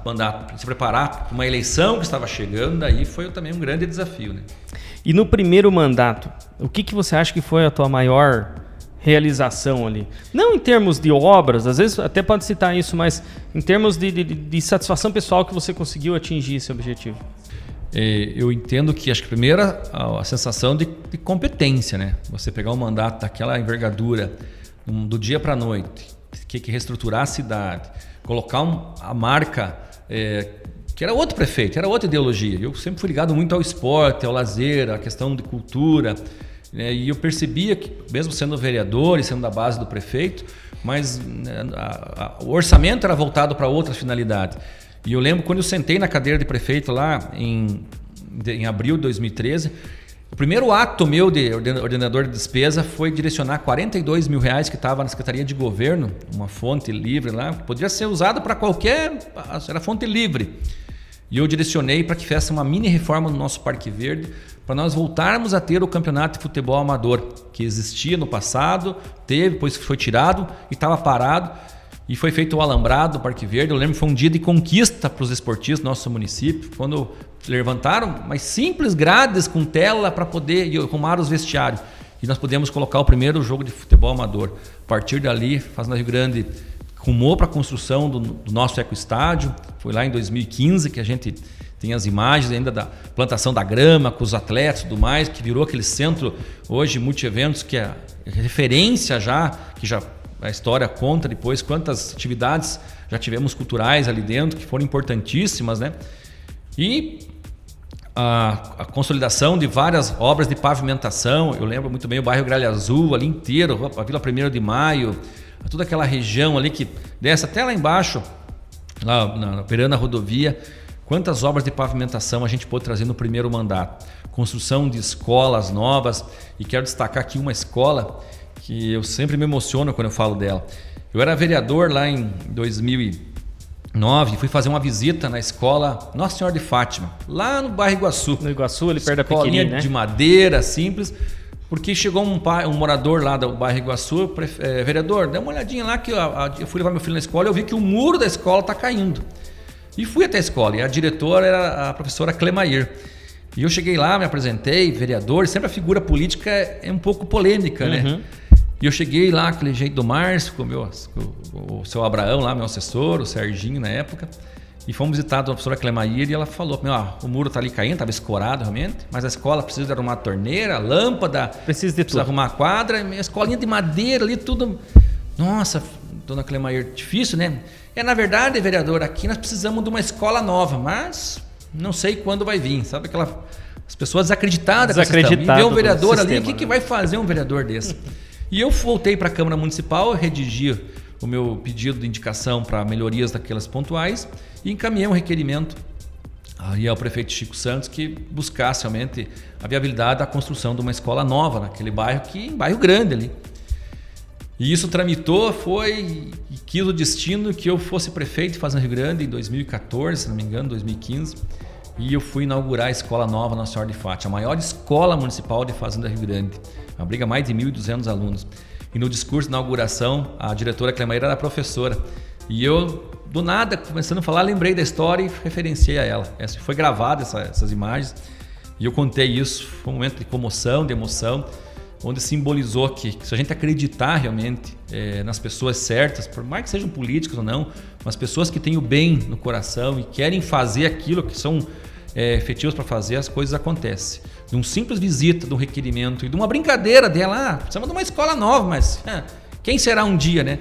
mandato, se preparar para uma eleição que estava chegando, daí foi também um grande desafio, né? E no primeiro mandato, o que você acha que foi a tua maior realização ali? Não em termos de obras, às vezes até pode citar isso, mas em termos de satisfação pessoal que você conseguiu atingir esse objetivo. Eu entendo que, acho que primeiro a sensação de competência, né? Você pegar um mandato daquela envergadura, do dia para a noite, que reestruturar a cidade, colocar a marca... que era outro prefeito, era outra ideologia. Eu sempre fui ligado muito ao esporte, ao lazer, à questão de cultura, né? E eu percebia que, mesmo sendo vereador e sendo da base do prefeito, mas o orçamento era voltado para outra finalidade. E eu lembro quando eu sentei na cadeira de prefeito lá em abril de 2013, o primeiro ato meu de ordenador de despesa foi direcionar R$42 mil que estava na Secretaria de Governo, uma fonte livre lá, que poderia ser usada para era fonte livre. E eu direcionei para que fizesse uma mini reforma no nosso Parque Verde, para nós voltarmos a ter o campeonato de futebol amador, que existia no passado, depois foi tirado e estava parado, e foi feito o alambrado do Parque Verde. Eu lembro que foi um dia de conquista para os esportistas do nosso município, quando levantaram umas simples grades com tela para poder arrumar os vestiários. E nós pudemos colocar o primeiro jogo de futebol amador. A partir dali, Fazenda Rio Grande rumou para a construção do nosso ecoestádio. Foi lá em 2015 que a gente tem as imagens ainda da plantação da grama com os atletas e tudo mais, que virou aquele centro hoje multi-eventos, que é referência que já a história conta depois quantas atividades já tivemos culturais ali dentro, que foram importantíssimas, né? E a consolidação de várias obras de pavimentação. Eu lembro muito bem o bairro Gralha Azul ali inteiro, a Vila 1º de Maio, toda aquela região ali que desce até lá embaixo, lá beirando a rodovia. Quantas obras de pavimentação a gente pôde trazer no primeiro mandato. Construção de escolas novas, e quero destacar aqui uma escola que eu sempre me emociono quando eu falo dela. Eu era vereador lá em 2009, fui fazer uma visita na escola Nossa Senhora de Fátima, lá no bairro Iguaçu. No Iguaçu, ali perto da Pequenininha, né? De madeira, simples, porque chegou um morador lá do bairro Iguaçu, vereador, dá uma olhadinha lá que eu fui levar meu filho na escola e eu vi que o muro da escola está caindo. E fui até a escola, e a diretora era a professora Clemair. E eu cheguei lá, me apresentei, vereador, sempre a figura política é um pouco polêmica, né? E eu cheguei lá, aquele jeito do Márcio, com o seu Abraão lá, meu assessor, o Serginho na época, e fomos visitar a professora Clemair, e ela falou, o muro tá ali caindo, estava escorado realmente, mas a escola precisa de arrumar torneira, lâmpada, precisa arrumar a quadra, a escolinha de madeira ali, tudo... Nossa, dona Clemair, difícil, né? Na verdade, vereador, aqui nós precisamos de uma escola nova, mas não sei quando vai vir, sabe as pessoas desacreditadas com e vê um vereador ali, o que vai fazer um vereador desse? E eu voltei para a Câmara Municipal, redigi o meu pedido de indicação para melhorias daquelas pontuais e encaminhei um requerimento aí ao prefeito Chico Santos que buscasse realmente a viabilidade da construção de uma escola nova naquele bairro, bairro grande ali. E isso tramitou, e quis o destino que eu fosse prefeito de Fazenda Rio Grande em 2014, se não me engano, 2015. E eu fui inaugurar a Escola Nova Nossa Senhora de Fátima, a maior escola municipal de Fazenda Rio Grande. Abriga mais de 1.200 alunos. E no discurso de inauguração, a diretora Clemaíra era professora. E eu, do nada, começando a falar, lembrei da história e referenciei a ela. Foi gravada essas imagens e eu contei isso. Foi um momento de comoção, de emoção, onde simbolizou que se a gente acreditar realmente nas pessoas certas, por mais que sejam políticos ou não, mas pessoas que têm o bem no coração e querem fazer aquilo que são efetivos para fazer, as coisas acontecem. De uma simples visita, de um requerimento e de uma brincadeira dela, precisamos de uma escola nova, mas quem será um dia, né?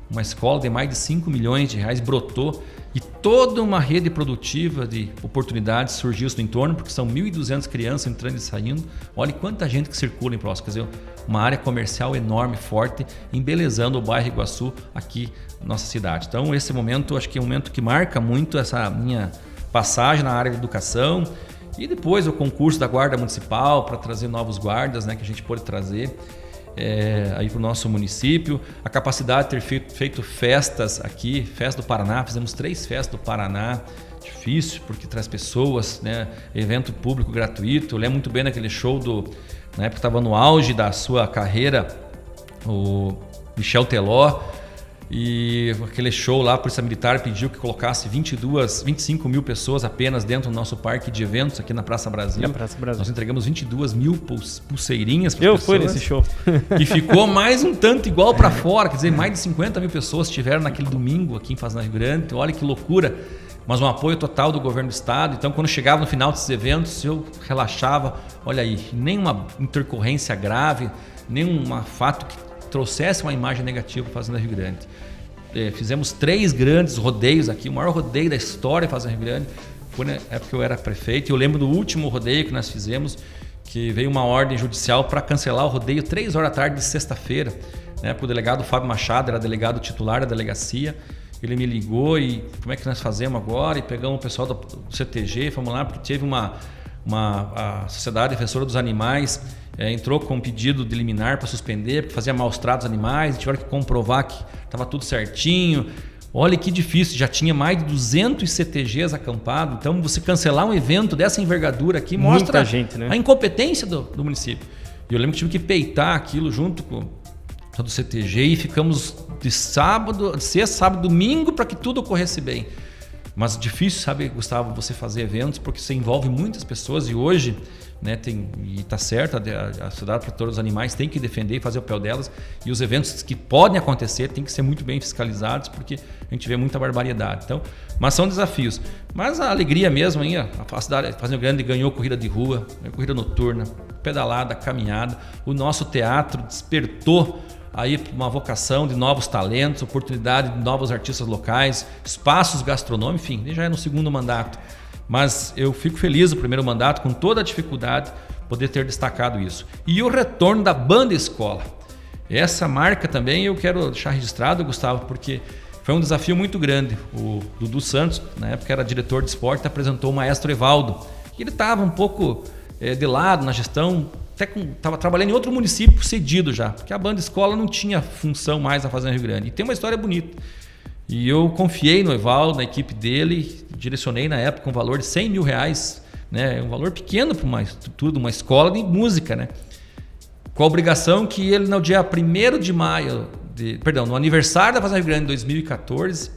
Uma escola de mais de 5 milhões de reais brotou e toda uma rede produtiva de oportunidades surgiu no entorno, porque são 1.200 crianças entrando e saindo. Olha quanta gente que circula em próximo, quer dizer, uma área comercial enorme, forte, embelezando o bairro Iguaçu aqui na nossa cidade. Então esse momento, acho que é um momento que marca muito essa minha passagem na área de educação e depois o concurso da Guarda Municipal para trazer novos guardas, né, que a gente pôde trazer aí para o nosso município, a capacidade de ter feito festas aqui, Festa do Paraná, fizemos 3 festas do Paraná, difícil porque traz pessoas, né, evento público gratuito. Eu lembro muito bem daquele show na época estava no auge da sua carreira, o Michel Teló, e aquele show lá, a Polícia Militar pediu que colocasse 25 mil pessoas apenas dentro do nosso parque de eventos aqui na Praça Brasil. Nós entregamos 22 mil pulseirinhas para as pessoas. Eu fui nesse show. E ficou mais um tanto igual para fora, quer dizer, mais de 50 mil pessoas estiveram naquele domingo aqui em Fazenda Rio Grande. Olha que loucura, mas um apoio total do governo do estado. Então quando chegava no final desses eventos, eu relaxava. Olha aí, nenhuma intercorrência grave, nenhum fato que trouxesse uma imagem negativa para a Fazenda Rio Grande. Fizemos 3 grandes rodeios aqui, o maior rodeio da história da Fazenda Rio Grande. Foi na época que eu era prefeito. Eu lembro do último rodeio que nós fizemos, que veio uma ordem judicial para cancelar o rodeio 3 horas da tarde de sexta-feira. Né, para o delegado Fábio Machado, era delegado titular da delegacia. Ele me ligou e como é que nós fazemos agora? E pegamos o pessoal do CTG, fomos lá, porque teve a Sociedade Defensora dos Animais entrou com um pedido de liminar para suspender, porque fazia maus tratos aos animais, tiveram que comprovar que estava tudo certinho. Olha que difícil, já tinha mais de 200 CTGs acampados, então você cancelar um evento dessa envergadura aqui mostra né? A incompetência do município. E eu lembro que tive que peitar aquilo junto com todo o CTG e ficamos de sexta, sábado, domingo para que tudo ocorresse bem. Mas difícil, sabe, Gustavo, você fazer eventos porque você envolve muitas pessoas e hoje, né, e está certo, a Sociedade Protetora dos Animais tem que defender e fazer o papel delas, e os eventos que podem acontecer têm que ser muito bem fiscalizados porque a gente vê muita barbaridade. Então, mas são desafios. Mas a alegria mesmo, aí, a Fazenda Grande ganhou corrida de rua, corrida noturna, pedalada, caminhada. O nosso teatro despertou aí uma vocação de novos talentos, oportunidade de novos artistas locais, espaços gastronômicos, enfim, já é no segundo mandato. Mas eu fico feliz no primeiro mandato, com toda a dificuldade, poder ter destacado isso. E o retorno da Banda Escola. Essa marca também eu quero deixar registrado, Gustavo, porque foi um desafio muito grande. O Dudu Santos, na época era diretor de esporte, apresentou o maestro Evaldo. Ele estava um pouco de lado na gestão, estava trabalhando em outro município cedido já, porque a Banda Escola não tinha função mais na Fazenda Rio Grande. E tem uma história bonita. E eu confiei no Evaldo, na equipe dele, direcionei na época um valor de 100 mil reais, né? Um valor pequeno para uma estrutura de uma escola de música, né? Com a obrigação que ele no dia 1º de maio, no aniversário da Fazenda Rio Grande de 2014,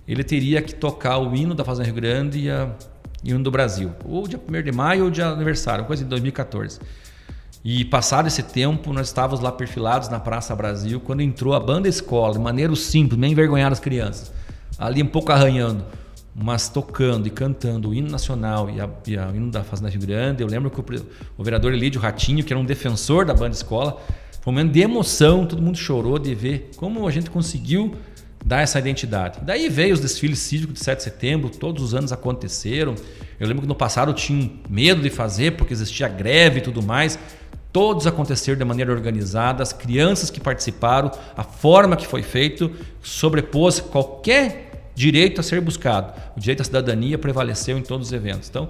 ele teria que tocar o hino da Fazenda Rio Grande e o hino do Brasil. Ou dia 1º de maio ou dia aniversário, uma coisa de 2014. E passado esse tempo, nós estávamos lá perfilados na Praça Brasil, quando entrou a Banda Escola, de maneira simples, nem envergonhar as crianças, ali um pouco arranhando, mas tocando e cantando o hino nacional e o hino da Fazenda Rio Grande. Eu lembro que o vereador Elídio Ratinho, que era um defensor da Banda Escola, foi um momento de emoção, todo mundo chorou de ver como a gente conseguiu dar essa identidade. Daí veio os desfiles cívicos de 7 de setembro, todos os anos aconteceram. Eu lembro que no passado eu tinha medo de fazer, porque existia greve e tudo mais. Todos aconteceram de maneira organizada, as crianças que participaram, a forma que foi feito, sobrepôs qualquer direito a ser buscado. O direito à cidadania prevaleceu em todos os eventos. Então,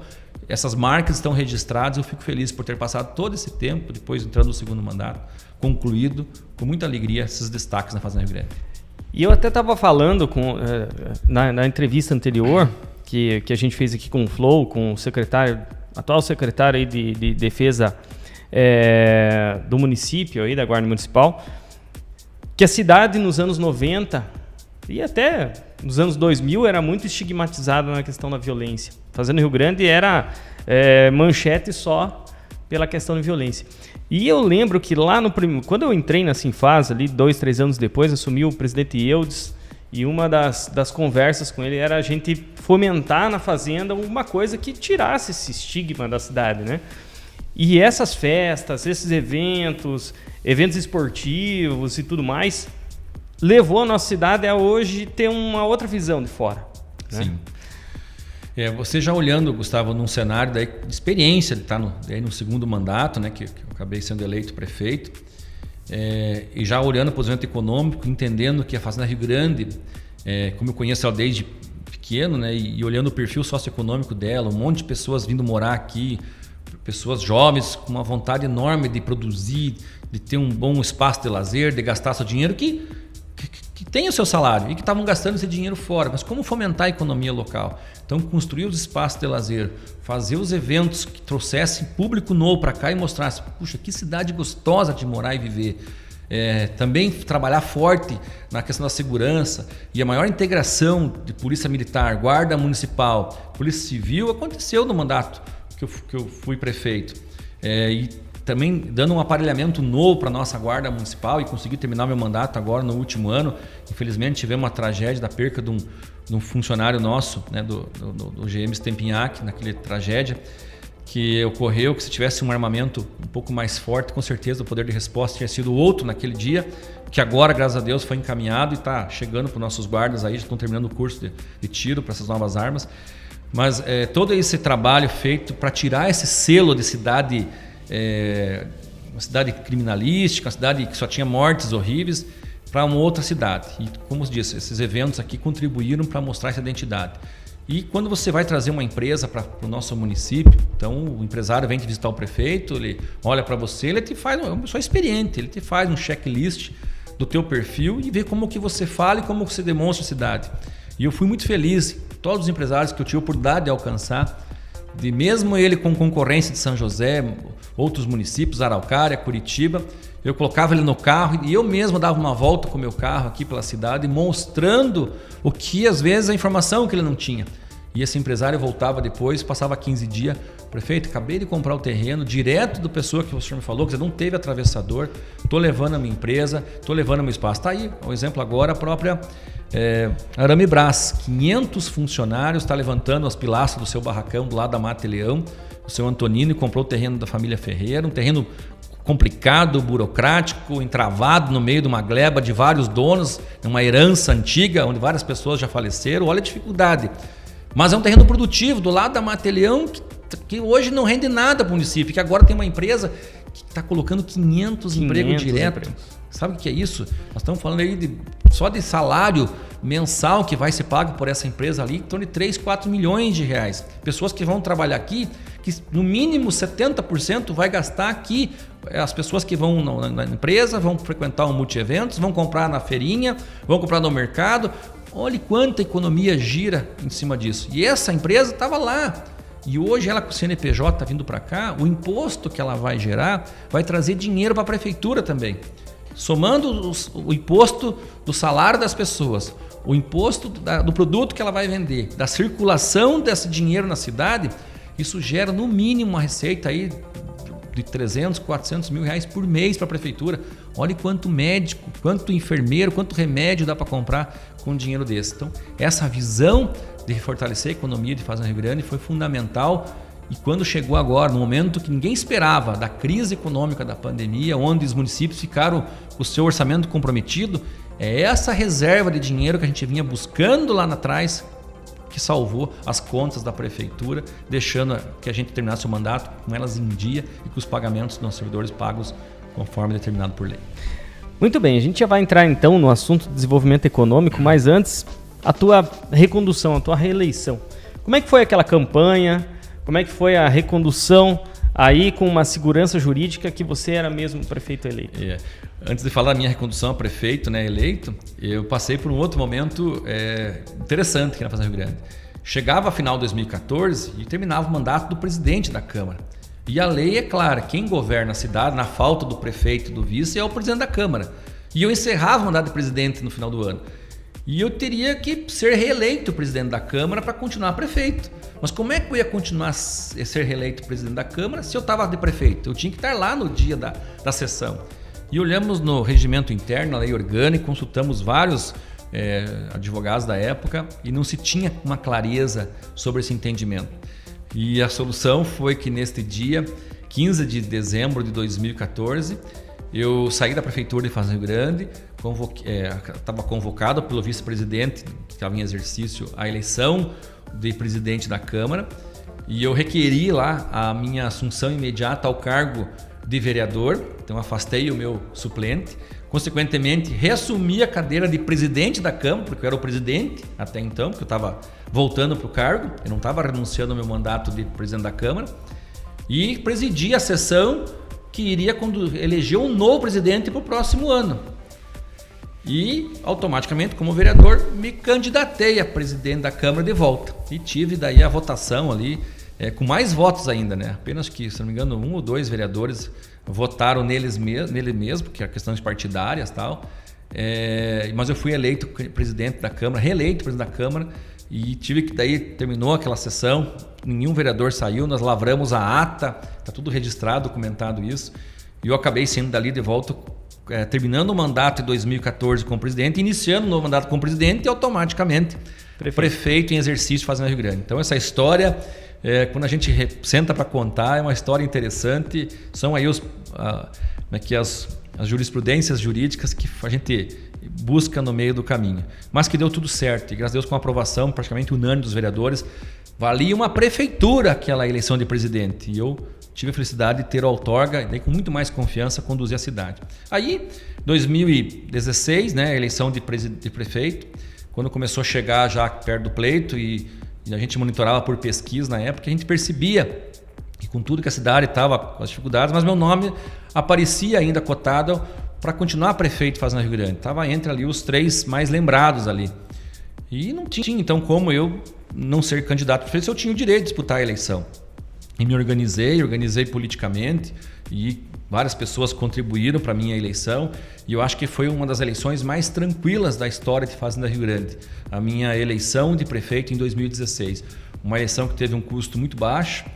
essas marcas estão registradas. Eu fico feliz por ter passado todo esse tempo, depois entrando no segundo mandato, concluído com muita alegria esses destaques na Fazenda Rio Grande. E eu até estava falando na entrevista anterior que a gente fez aqui com o Flow, com o atual secretário aí de Defesa do município, aí, da Guarda Municipal, que a cidade nos anos 90 e até nos anos 2000 era muito estigmatizada na questão da violência. Fazenda Rio Grande era manchete só pela questão de violência. E eu lembro que lá quando eu entrei na Sinfaz, ali 2, 3 anos depois, assumiu o presidente Eudes, e uma das conversas com ele era a gente fomentar na Fazenda uma coisa que tirasse esse estigma da cidade, né? E essas festas, esses eventos esportivos e tudo mais, levou a nossa cidade a hoje ter uma outra visão de fora, né? Sim. Você já olhando, Gustavo, num cenário de experiência, de estar no segundo mandato, né, que eu acabei sendo eleito prefeito, e já olhando para o desenvolvimento econômico, entendendo que a Fazenda Rio Grande, como eu conheço ela desde pequeno, né, e olhando o perfil socioeconômico dela, um monte de pessoas vindo morar aqui, pessoas jovens com uma vontade enorme de produzir, de ter um bom espaço de lazer, de gastar seu dinheiro, que tem o seu salário e que estavam gastando esse dinheiro fora. Mas como fomentar a economia local? Então, construir os espaços de lazer, fazer os eventos que trouxessem público novo para cá e mostrasse, puxa, que cidade gostosa de morar e viver. Também trabalhar forte na questão da segurança e a maior integração de polícia militar, guarda municipal, polícia civil aconteceu no mandato que eu fui prefeito. E também dando um aparelhamento novo para a nossa guarda municipal e consegui terminar meu mandato agora no último ano. Infelizmente tivemos uma tragédia da perca de um funcionário nosso, né, do GM Stempinhac, naquela tragédia que ocorreu, que se tivesse um armamento um pouco mais forte, com certeza o poder de resposta tinha sido outro naquele dia, que agora, graças a Deus, foi encaminhado e está chegando para os nossos guardas aí, já estão terminando o curso de tiro para essas novas armas. Mas todo esse trabalho feito para tirar esse selo de cidade, uma cidade criminalística, uma cidade que só tinha mortes horríveis, para uma outra cidade. E, como eu disse, esses eventos aqui contribuíram para mostrar essa identidade. E quando você vai trazer uma empresa para o nosso município, então o empresário vem te visitar o prefeito, ele olha para você, ele te faz, é uma pessoa experiente, ele te faz um checklist do teu perfil e vê como que você fala e como você demonstra a cidade. E eu fui muito feliz, todos os empresários que eu tive a oportunidade de alcançar, de mesmo ele com concorrência de São José, outros municípios, Araucária, Curitiba, eu colocava ele no carro e eu mesmo dava uma volta com o meu carro aqui pela cidade, mostrando o que às vezes a informação que ele não tinha. E esse empresário voltava depois, passava 15 dias, prefeito, acabei de comprar o terreno direto do pessoa que o senhor me falou, que você não teve atravessador, estou levando a minha empresa, estou levando o meu espaço. Está aí, o exemplo agora, a própria Arame Brás, 500 funcionários, está levantando as pilastras do seu barracão do lado da Mata e Leão, o seu Antonino comprou o terreno da família Ferreira, um terreno complicado, burocrático, entravado no meio de uma gleba de vários donos, uma herança antiga, onde várias pessoas já faleceram. Olha a dificuldade. Mas é um terreno produtivo, do lado da Mata e Leão, que hoje não rende nada para o município, que agora tem uma empresa que está colocando 500 empregos direto. Sabe o que é isso? Nós estamos falando aí só de salário mensal que vai ser pago por essa empresa ali, em torno de 3, 4 milhões de reais. Pessoas que vão trabalhar aqui, que no mínimo 70% vai gastar aqui. As pessoas que vão na empresa, vão frequentar um multi-eventos, vão comprar na feirinha, vão comprar no mercado. Olha quanta economia gira em cima disso. E essa empresa estava lá. E hoje ela com o CNPJ está vindo para cá, o imposto que ela vai gerar vai trazer dinheiro para a prefeitura também. Somando o imposto do salário das pessoas, o imposto do produto que ela vai vender, da circulação desse dinheiro na cidade, isso gera no mínimo uma receita aí de 300, 400 mil reais por mês para a prefeitura. Olha quanto médico, quanto enfermeiro, quanto remédio dá para comprar com dinheiro desse. Então, essa visão de fortalecer a economia de Fazenda Rio Grande foi fundamental. E quando chegou agora, no momento que ninguém esperava, da crise econômica da pandemia, onde os municípios ficaram com o seu orçamento comprometido, é essa reserva de dinheiro que a gente vinha buscando lá atrás que salvou as contas da prefeitura, deixando que a gente terminasse o mandato com elas em dia e com os pagamentos dos servidores pagos conforme determinado por lei. Muito bem, a gente já vai entrar então no assunto de desenvolvimento econômico, mas antes a tua recondução, a tua reeleição. Como é que foi aquela campanha? Como é que foi a recondução aí com uma segurança jurídica que você era mesmo prefeito eleito? Antes de falar da minha recondução a prefeito, né, eleito, eu passei por um outro momento interessante aqui na Fazenda Rio Grande. Chegava a final de 2014 e terminava o mandato do presidente da Câmara. E a lei é clara, quem governa a cidade, na falta do prefeito e do vice, é o presidente da Câmara. E eu encerrava o mandato de presidente no final do ano. E eu teria que ser reeleito presidente da Câmara para continuar prefeito. Mas como é que eu ia continuar a ser reeleito presidente da Câmara se eu estava de prefeito? Eu tinha que estar lá no dia da sessão. E olhamos no regimento interno, na lei orgânica, consultamos vários advogados da época e não se tinha uma clareza sobre esse entendimento. E a solução foi que neste dia, 15 de dezembro de 2014, eu saí da Prefeitura de Fazenda Rio Grande, estava convocado pelo vice-presidente, que estava em exercício, a eleição de presidente da Câmara, e eu requeri lá a minha assunção imediata ao cargo de vereador, então afastei o meu suplente, consequentemente reassumi a cadeira de presidente da Câmara, porque eu era o presidente até então, porque eu estava voltando para o cargo, eu não estava renunciando ao meu mandato de presidente da Câmara, e presidi a sessão que iria eleger um novo presidente para o próximo ano. E, automaticamente, como vereador, me candidatei a presidente da Câmara de volta. E tive daí a votação ali, com mais votos ainda, né? Apenas que, se não me engano, 1 ou 2 vereadores votaram nele mesmo, porque é questões partidárias e tal. Mas eu fui eleito presidente da Câmara, reeleito presidente da Câmara, e tive que daí, terminou aquela sessão, nenhum vereador saiu, nós lavramos a ata, está tudo registrado, documentado isso, e eu acabei sendo dali de volta, terminando o mandato em 2014 como presidente, iniciando o novo mandato como presidente e automaticamente prefeito em exercício Fazenda Rio Grande. Então essa história, quando a gente senta para contar, é uma história interessante, são aí as jurisprudências jurídicas que a gente busca no meio do caminho, mas que deu tudo certo e graças a Deus com a aprovação praticamente unânime dos vereadores, valia uma prefeitura aquela eleição de presidente e eu tive a felicidade de ter o outorga e daí com muito mais confiança conduzir a cidade. Aí, 2016, né, a eleição de prefeito, quando começou a chegar já perto do pleito e a gente monitorava por pesquisa na época, a gente percebia que com tudo que a cidade estava com as dificuldades, mas meu nome aparecia ainda cotado para continuar prefeito de Fazenda Rio Grande. Estava entre ali os 3 mais lembrados ali. E não tinha então como eu não ser candidato a prefeito se eu tinha o direito de disputar a eleição. E me organizei politicamente e várias pessoas contribuíram para a minha eleição e eu acho que foi uma das eleições mais tranquilas da história de Fazenda Rio Grande. A minha eleição de prefeito em 2016. Uma eleição que teve um custo muito baixo,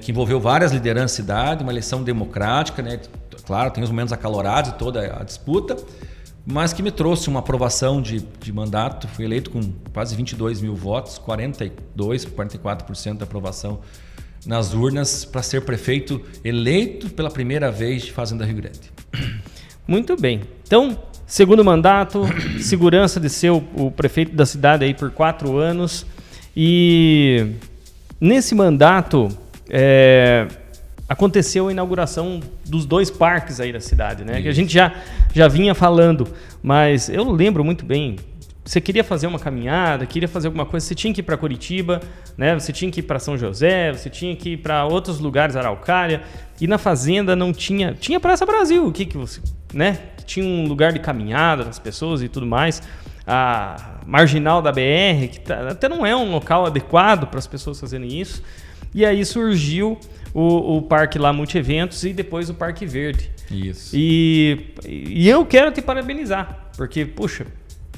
que envolveu várias lideranças da cidade, uma eleição democrática, né? Claro, tem os momentos acalorados e toda a disputa, mas que me trouxe uma aprovação de mandato. Fui eleito com quase 22 mil votos, 44% da aprovação nas urnas para ser prefeito eleito pela primeira vez de Fazenda Rio Grande. Muito bem. Então, segundo mandato, segurança de ser o prefeito da cidade aí por 4 anos. E nesse mandato aconteceu a inauguração dos 2 parques aí da cidade, né? Isso. Que a gente já vinha falando, mas eu lembro muito bem. Você queria fazer uma caminhada, queria fazer alguma coisa, você tinha que ir para Curitiba, né? Você tinha que ir para São José, você tinha que ir para outros lugares, Araucária, e na fazenda não tinha Praça Brasil, que você, né? Tinha um lugar de caminhada das pessoas e tudo mais. A marginal da BR, que até não é um local adequado para as pessoas fazerem isso. E aí surgiu o parque lá Multieventos e depois o Parque Verde. Isso. E eu quero te parabenizar, porque, puxa,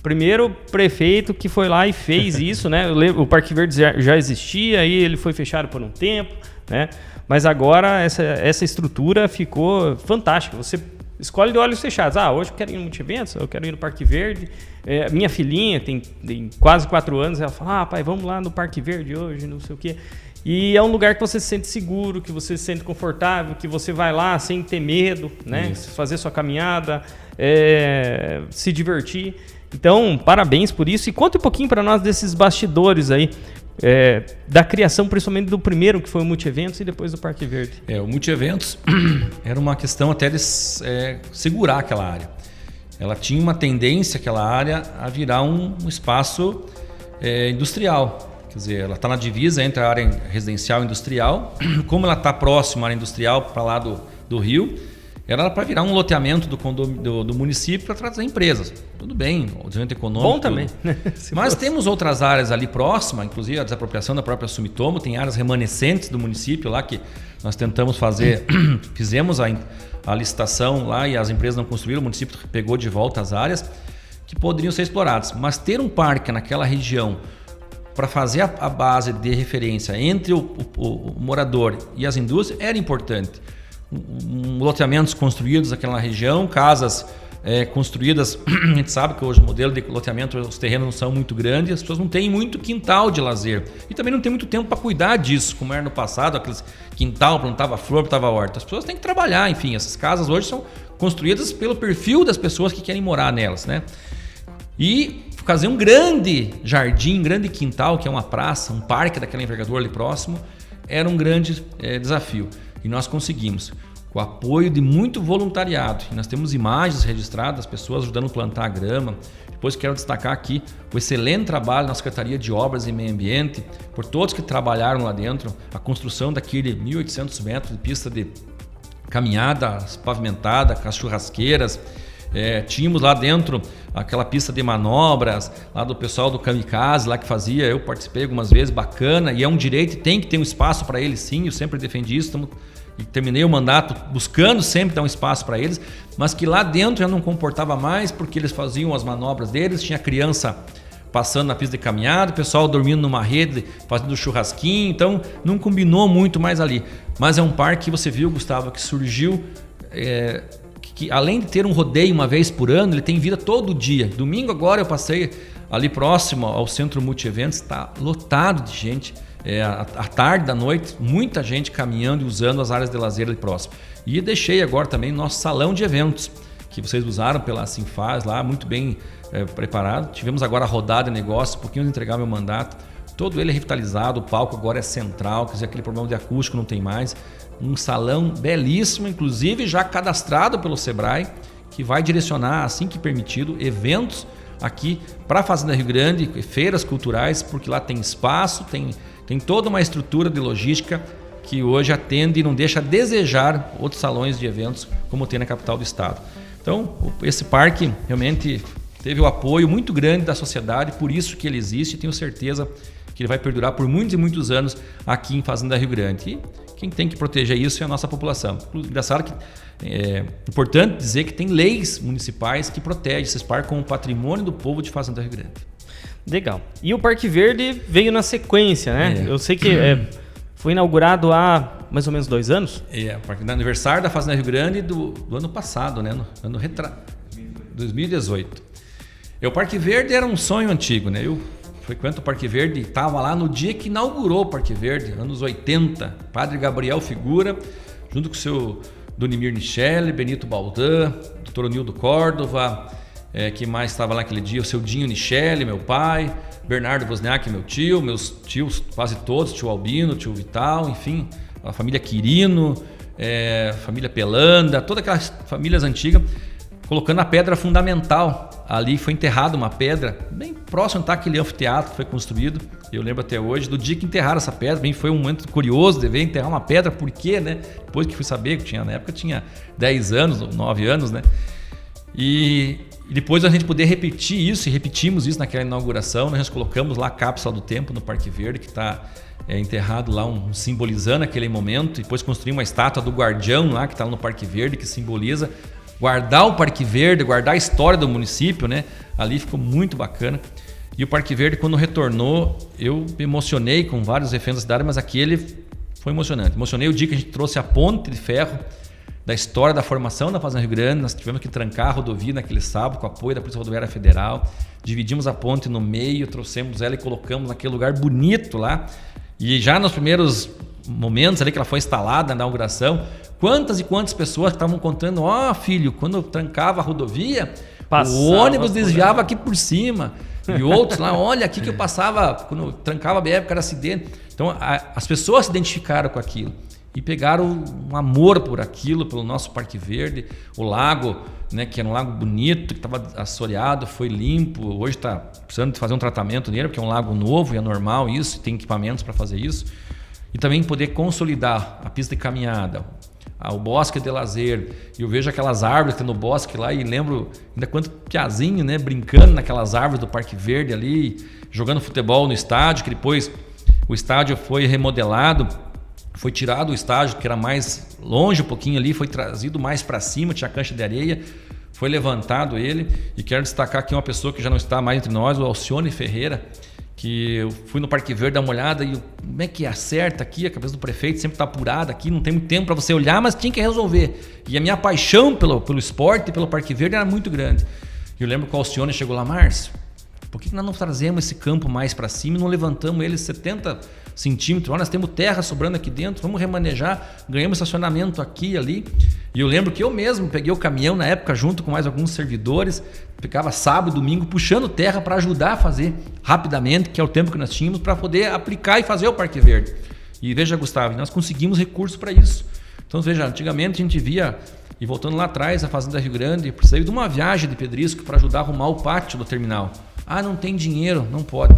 primeiro prefeito que foi lá e fez isso, né? O Parque Verde já existia, aí ele foi fechado por um tempo, né? Mas agora essa estrutura ficou fantástica. Você escolhe de olhos fechados. Hoje eu quero ir no Multieventos, eu quero ir no Parque Verde. Minha filhinha tem quase 4 anos, ela fala, pai, vamos lá no Parque Verde hoje, não sei o quê. E é um lugar que você se sente seguro, que você se sente confortável, que você vai lá sem ter medo, né? Isso. Fazer sua caminhada, se divertir. Então, parabéns por isso. E conta um pouquinho para nós desses bastidores aí, da criação, principalmente do primeiro, que foi o Multieventos, e depois do Parque Verde. O Multieventos era uma questão até de segurar aquela área. ela tinha uma tendência, aquela área, a virar um espaço industrial. Quer dizer, ela está na divisa entre a área residencial e industrial. Como ela está próxima à área industrial, para lá do rio, era para virar um loteamento do município para trazer empresas. Tudo bem, o desenvolvimento econômico. Bom também. Mas temos outras áreas ali próximas, inclusive a desapropriação da própria Sumitomo, tem áreas remanescentes do município lá que nós tentamos fazer, fizemos a licitação lá e as empresas não construíram, o município pegou de volta as áreas que poderiam ser exploradas. Mas ter um parque naquela região para fazer a base de referência entre o morador e as indústrias era importante. Loteamentos construídos naquela região, casas construídas. A gente sabe que hoje o modelo de loteamento, os terrenos não são muito grandes, as pessoas não têm muito quintal de lazer e também não tem muito tempo para cuidar disso, como era no passado, aqueles quintal, plantava flor, plantava horta. As pessoas têm que trabalhar, enfim, essas casas hoje são construídas pelo perfil das pessoas que querem morar nelas, né? E fazer um grande jardim, um grande quintal, que é uma praça, um parque daquela envergadura ali próximo, era um grande desafio. E nós conseguimos, com o apoio de muito voluntariado. E nós temos imagens registradas, pessoas ajudando a plantar a grama. Depois quero destacar aqui o excelente trabalho na Secretaria de Obras e Meio Ambiente, por todos que trabalharam lá dentro, a construção daquele 1.800 metros de pista de caminhada pavimentada, com as churrasqueiras. Tínhamos lá dentro aquela pista de manobras lá do pessoal do Kamikaze lá que fazia, eu participei algumas vezes, bacana, e é um direito, tem que ter um espaço para eles, sim, eu sempre defendi isso, e terminei o mandato buscando sempre dar um espaço para eles, mas que lá dentro já não comportava mais porque eles faziam as manobras deles, tinha criança passando na pista de caminhada, o pessoal dormindo numa rede, fazendo churrasquinho, então não combinou muito mais ali. Mas é um parque que você viu, Gustavo, que surgiu que além de ter um rodeio uma vez por ano, ele tem vida todo dia. Domingo agora eu passei ali próximo ao Centro Multieventos, está lotado de gente. À tarde, da noite, muita gente caminhando e usando as áreas de lazer ali próximo. E deixei agora também nosso salão de eventos, que vocês usaram pela Sinfaz lá, muito bem preparado. Tivemos agora a rodada de negócios, um pouquinho de entregar meu mandato. Todo ele é revitalizado, o palco agora é central, quer dizer, aquele problema de acústico não tem mais. Um salão belíssimo, inclusive já cadastrado pelo Sebrae, que vai direcionar, assim que permitido, eventos aqui para a Fazenda Rio Grande, feiras culturais, porque lá tem espaço, tem toda uma estrutura de logística que hoje atende e não deixa a desejar outros salões de eventos como tem na capital do estado. Então, esse parque realmente teve o apoio muito grande da sociedade, por isso que ele existe, e tenho certeza que ele vai perdurar por muitos e muitos anos aqui em Fazenda Rio Grande. E quem tem que proteger isso é a nossa população. Engraçado que é importante dizer que tem leis municipais que protegem esses parques como patrimônio do povo de Fazenda Rio Grande. Legal. E o Parque Verde veio na sequência, né? Eu sei que foi inaugurado há mais ou menos 2 anos. O parque do aniversário da Fazenda Rio Grande do ano passado, né? No ano 2018. O Parque Verde era um sonho antigo, né? Eu frequento o Parque Verde, estava lá no dia que inaugurou o Parque Verde, anos 80. Padre Gabriel Figura, junto com o seu Donimir Nichelle, Benito Baldan, Dr. Onildo Córdova, que mais estava lá aquele dia, o seu Dinho Nichelle, meu pai, Bernardo Wozniak, meu tio, meus tios quase todos, tio Albino, tio Vital, enfim, a família Quirino, família Pelanda, todas aquelas famílias antigas, colocando a pedra fundamental. Ali foi enterrada uma pedra, bem próximo tá aquele anfiteatro que foi construído. Eu lembro até hoje do dia que enterraram essa pedra. Bem, foi um momento curioso de ver enterrar uma pedra, por quê, né? Depois que fui saber, que na época tinha 10 anos, 9 anos, né? E depois a gente poder repetir isso, e repetimos isso naquela inauguração, nós colocamos lá a cápsula do tempo no Parque Verde, que está enterrado lá, simbolizando aquele momento. E depois construímos uma estátua do guardião lá, que está lá no Parque Verde, que simboliza guardar o Parque Verde, guardar a história do município, né? Ali ficou muito bacana. E o Parque Verde, quando retornou, eu me emocionei com vários referentes da cidade, mas aquele foi emocionante. Emocionei o dia que a gente trouxe a ponte de ferro da história da formação da Fazenda Rio Grande. Nós tivemos que trancar a rodovia naquele sábado com o apoio da Polícia Rodoviária Federal. Dividimos a ponte no meio, trouxemos ela e colocamos naquele lugar bonito lá. E já nos primeiros momentos ali que ela foi instalada na inauguração, quantas e quantas pessoas estavam contando, filho, quando eu trancava a rodovia, o ônibus desviava aqui por cima. E outros lá, olha, aqui que eu passava, quando eu trancava a BR, era acidente. Então, as pessoas se identificaram com aquilo. e pegaram um amor por aquilo, pelo nosso Parque Verde, o lago, né, que era um lago bonito, que estava assoreado, foi limpo, hoje está precisando de fazer um tratamento nele, porque é um lago novo e é normal isso, tem equipamentos para fazer isso, e também poder consolidar a pista de caminhada, o bosque de lazer. E eu vejo aquelas árvores que tem no bosque lá e lembro ainda quanto piazinho, né, brincando naquelas árvores do Parque Verde ali, jogando futebol no estádio, que depois o estádio foi remodelado, foi tirado o estádio que era mais longe um pouquinho ali, foi trazido mais para cima, tinha cancha de areia, foi levantado ele. E quero destacar aqui uma pessoa que já não está mais entre nós, o Alcione Ferreira, que eu fui no Parque Verde dar uma olhada e como é que acerta aqui, a cabeça do prefeito sempre está apurada aqui, não tem muito tempo para você olhar, mas tinha que resolver. E a minha paixão pelo esporte e pelo Parque Verde era muito grande. E eu lembro que o Alcione chegou lá, Márcio, por que nós não trazemos esse campo mais para cima e não levantamos ele 70 centímetros? Olha, nós temos terra sobrando aqui dentro, vamos remanejar, ganhamos estacionamento aqui e ali. E eu lembro que eu mesmo peguei o caminhão na época junto com mais alguns servidores, ficava sábado e domingo puxando terra para ajudar a fazer rapidamente, que é o tempo que nós tínhamos, para poder aplicar e fazer o Parque Verde. E veja, Gustavo, nós conseguimos recursos para isso. Então veja, antigamente a gente via, e voltando lá atrás, a Fazenda Rio Grande, precisava de uma viagem de pedrisco para ajudar a arrumar o pátio do terminal. Ah, não tem dinheiro, não pode.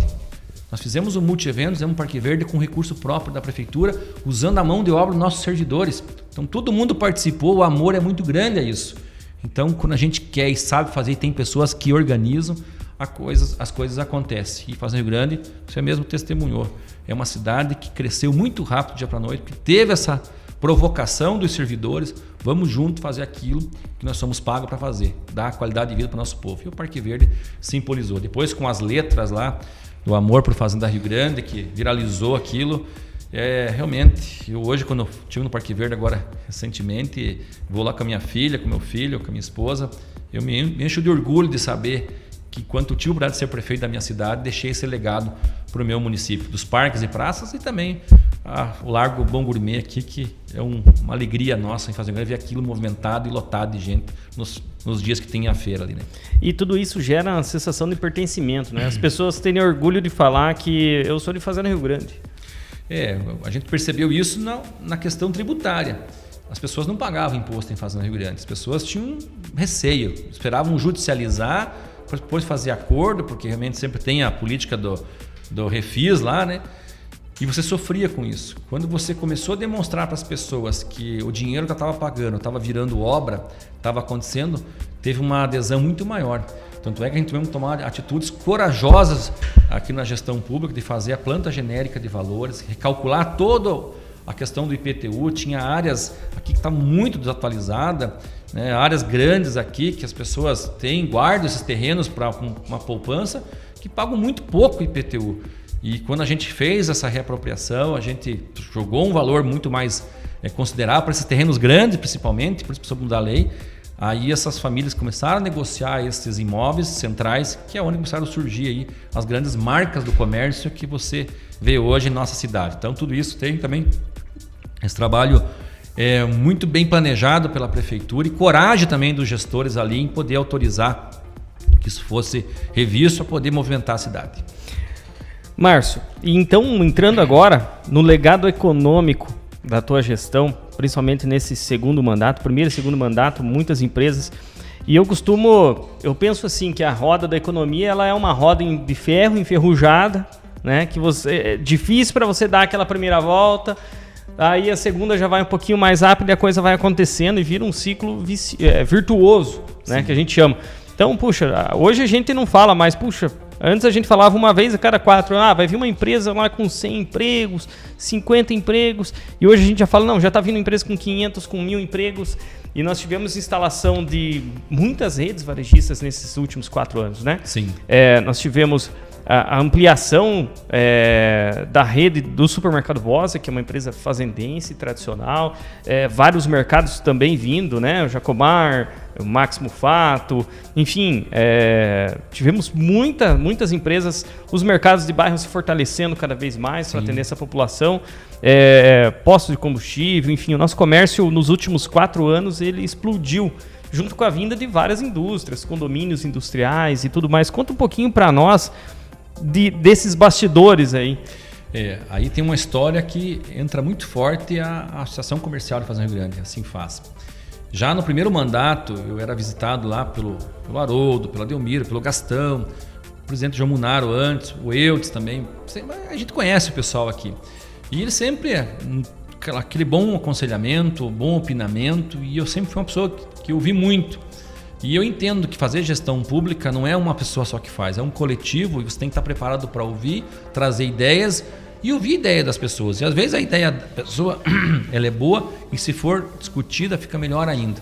Nós fizemos um multi-evento, fizemos um Parque Verde com recurso próprio da prefeitura, usando a mão de obra dos nossos servidores. Então todo mundo participou, o amor é muito grande a isso. Então quando a gente quer e sabe fazer e tem pessoas que organizam, as coisas acontecem. E Fazenda Rio Grande, você mesmo testemunhou. É uma cidade que cresceu muito rápido dia para noite, que teve essa provocação dos servidores, vamos junto fazer aquilo que nós somos pagos para fazer, dar qualidade de vida para o nosso povo. E o Parque Verde simbolizou. Depois com as letras lá, do amor por Fazenda Rio Grande, que viralizou aquilo, realmente, eu hoje quando eu estive no Parque Verde agora recentemente, vou lá com a minha filha, com meu filho, com a minha esposa, eu me encho de orgulho de saber que enquanto eu tive a oportunidade de ser prefeito da minha cidade, deixei esse legado para o meu município, dos parques e praças e também o Largo Bom Gourmet aqui, que é uma alegria nossa em Fazenda Grande ver aquilo movimentado e lotado de gente nos dias que tem a feira ali, né? E tudo isso gera uma sensação de pertencimento, né? As pessoas terem orgulho de falar que eu sou de Fazenda Rio Grande. A gente percebeu isso na questão tributária. As pessoas não pagavam imposto em Fazenda Rio Grande, as pessoas tinham receio, esperavam judicializar, depois fazer acordo, porque realmente sempre tem a política do refis lá, né? E você sofria com isso. Quando você começou a demonstrar para as pessoas que o dinheiro que eu estava pagando estava virando obra, estava acontecendo, teve uma adesão muito maior. Tanto é que a gente teve que tomar atitudes corajosas aqui na gestão pública de fazer a planta genérica de valores, recalcular toda a questão do IPTU. Tinha áreas aqui que estavam muito desatualizadas, né? Áreas grandes aqui que as pessoas guardam esses terrenos para uma poupança, que pagam muito pouco IPTU. E quando a gente fez essa reapropriação, a gente jogou um valor muito mais considerável para esses terrenos grandes, principalmente, por isso precisou mudar a lei. Aí essas famílias começaram a negociar esses imóveis centrais, que é onde começaram a surgir aí as grandes marcas do comércio que você vê hoje em nossa cidade. Então tudo isso tem também esse trabalho muito bem planejado pela prefeitura e coragem também dos gestores ali em poder autorizar que isso fosse revisto para poder movimentar a cidade. Márcio, e então entrando agora no legado econômico da tua gestão, principalmente nesse primeiro e segundo mandato, muitas empresas, e eu penso assim, que a roda da economia ela é uma roda de ferro enferrujada, né? Que é difícil para você dar aquela primeira volta, aí a segunda já vai um pouquinho mais rápido e a coisa vai acontecendo e vira um ciclo virtuoso, né? Que a gente chama. Então, hoje a gente não fala mais, antes a gente falava uma vez a cada 4, vai vir uma empresa lá com 100 empregos, 50 empregos, e hoje a gente já fala, não, já está vindo empresa com 500, com 1.000 empregos, e nós tivemos instalação de muitas redes varejistas nesses últimos 4 anos, né? Sim. Nós tivemos a ampliação da rede do Supermercado Vosa, que é uma empresa fazendense, tradicional, vários mercados também vindo, né? O Jacomar, o Máximo Fato, enfim, tivemos muitas empresas, os mercados de bairro se fortalecendo cada vez mais para atender essa população, postos de combustível, enfim, o nosso comércio nos últimos 4 anos ele explodiu, junto com a vinda de várias indústrias, condomínios industriais e tudo mais. Conta um pouquinho para nós desses bastidores aí. Aí tem uma história que entra muito forte a Associação Comercial de Fazenda Rio Grande, assim faz. Já no primeiro mandato, eu era visitado lá pelo Haroldo, pela Delmira, pelo Gastão, o presidente João Munaro antes, o Eudes também. A gente conhece o pessoal aqui. E ele sempre aquele bom aconselhamento, bom opinamento, e eu sempre fui uma pessoa que eu ouvi muito. E eu entendo que fazer gestão pública não é uma pessoa só que faz, é um coletivo, e você tem que estar preparado para ouvir, trazer ideias e ouvir a ideia das pessoas. E às vezes a ideia da pessoa ela é boa, e se for discutida fica melhor ainda.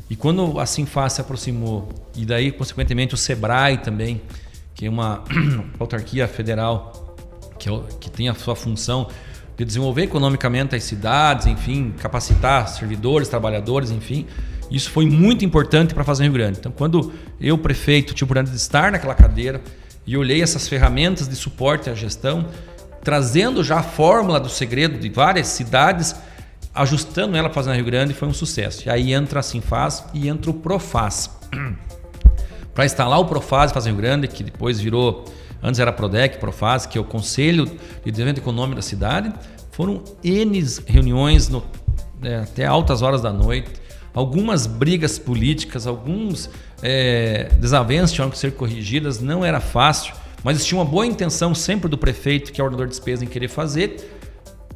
E quando a Sinfaz se aproximou, e daí consequentemente o Sebrae também, que é uma autarquia federal que tem a sua função de desenvolver economicamente as cidades, enfim, capacitar servidores, trabalhadores, enfim, isso foi muito importante para fazer Rio Grande. Então, quando eu, prefeito, tive o prazer de estar naquela cadeira e olhei essas ferramentas de suporte à gestão, trazendo já a fórmula do segredo de várias cidades, ajustando ela para fazer Rio Grande, foi um sucesso. E aí entra a Sinfaz e entra o Profaz. Para instalar o Profaz e fazer Rio Grande, que depois virou, antes era Prodec, Profaz, que é o Conselho de Desenvolvimento Econômico da cidade, foram N reuniões até altas horas da noite, algumas brigas políticas, alguns desavenças tinham que ser corrigidas, não era fácil, mas tinha uma boa intenção sempre do prefeito, que é o ordenador de despesa, em querer fazer,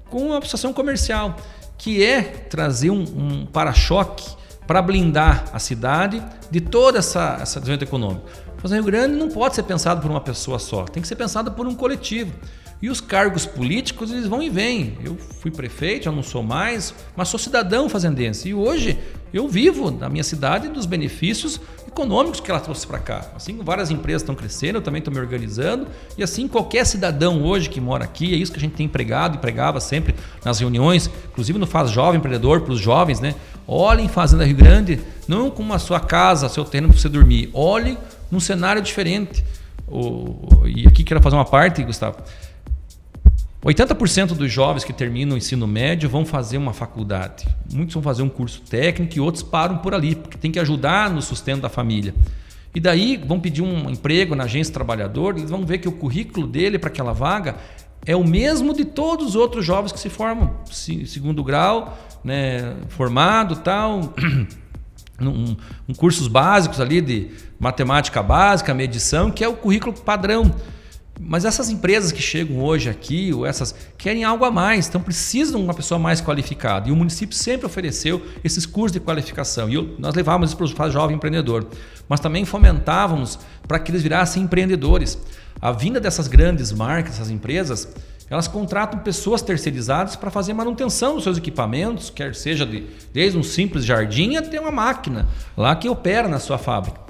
com a associação comercial, que é trazer um para-choque para blindar a cidade de toda essa desenvolvimento econômico. Fazer Rio Grande não pode ser pensado por uma pessoa só, tem que ser pensado por um coletivo. E os cargos políticos, eles vão e vêm. Eu fui prefeito, já não sou mais, mas sou cidadão fazendense. E hoje eu vivo na minha cidade dos benefícios econômicos que ela trouxe para cá. Assim, várias empresas estão crescendo, eu também estou me organizando. E assim, qualquer cidadão hoje que mora aqui, é isso que a gente tem empregado e pregava sempre nas reuniões, inclusive no Faz Jovem Empreendedor, para os jovens, né? Olhem Fazenda Rio Grande, não como a sua casa, seu terreno para você dormir. Olhem num cenário diferente. E aqui quero fazer uma parte, Gustavo. 80% dos jovens que terminam o ensino médio vão fazer uma faculdade. Muitos vão fazer um curso técnico e outros param por ali, porque tem que ajudar no sustento da família. E daí vão pedir um emprego na agência trabalhador, eles vão ver que o currículo dele para aquela vaga é o mesmo de todos os outros jovens que se formam, segundo grau, né, formado, tal, cursos básicos ali de matemática básica, medição, que é o currículo padrão. Mas essas empresas que chegam hoje aqui, ou essas querem algo a mais, então precisam de uma pessoa mais qualificada. E o município sempre ofereceu esses cursos de qualificação. E nós levávamos isso para o Faz Jovem Empreendedor. Mas também fomentávamos para que eles virassem empreendedores. A vinda dessas grandes marcas, essas empresas, elas contratam pessoas terceirizadas para fazer manutenção dos seus equipamentos, quer seja desde um simples jardim até uma máquina lá que opera na sua fábrica.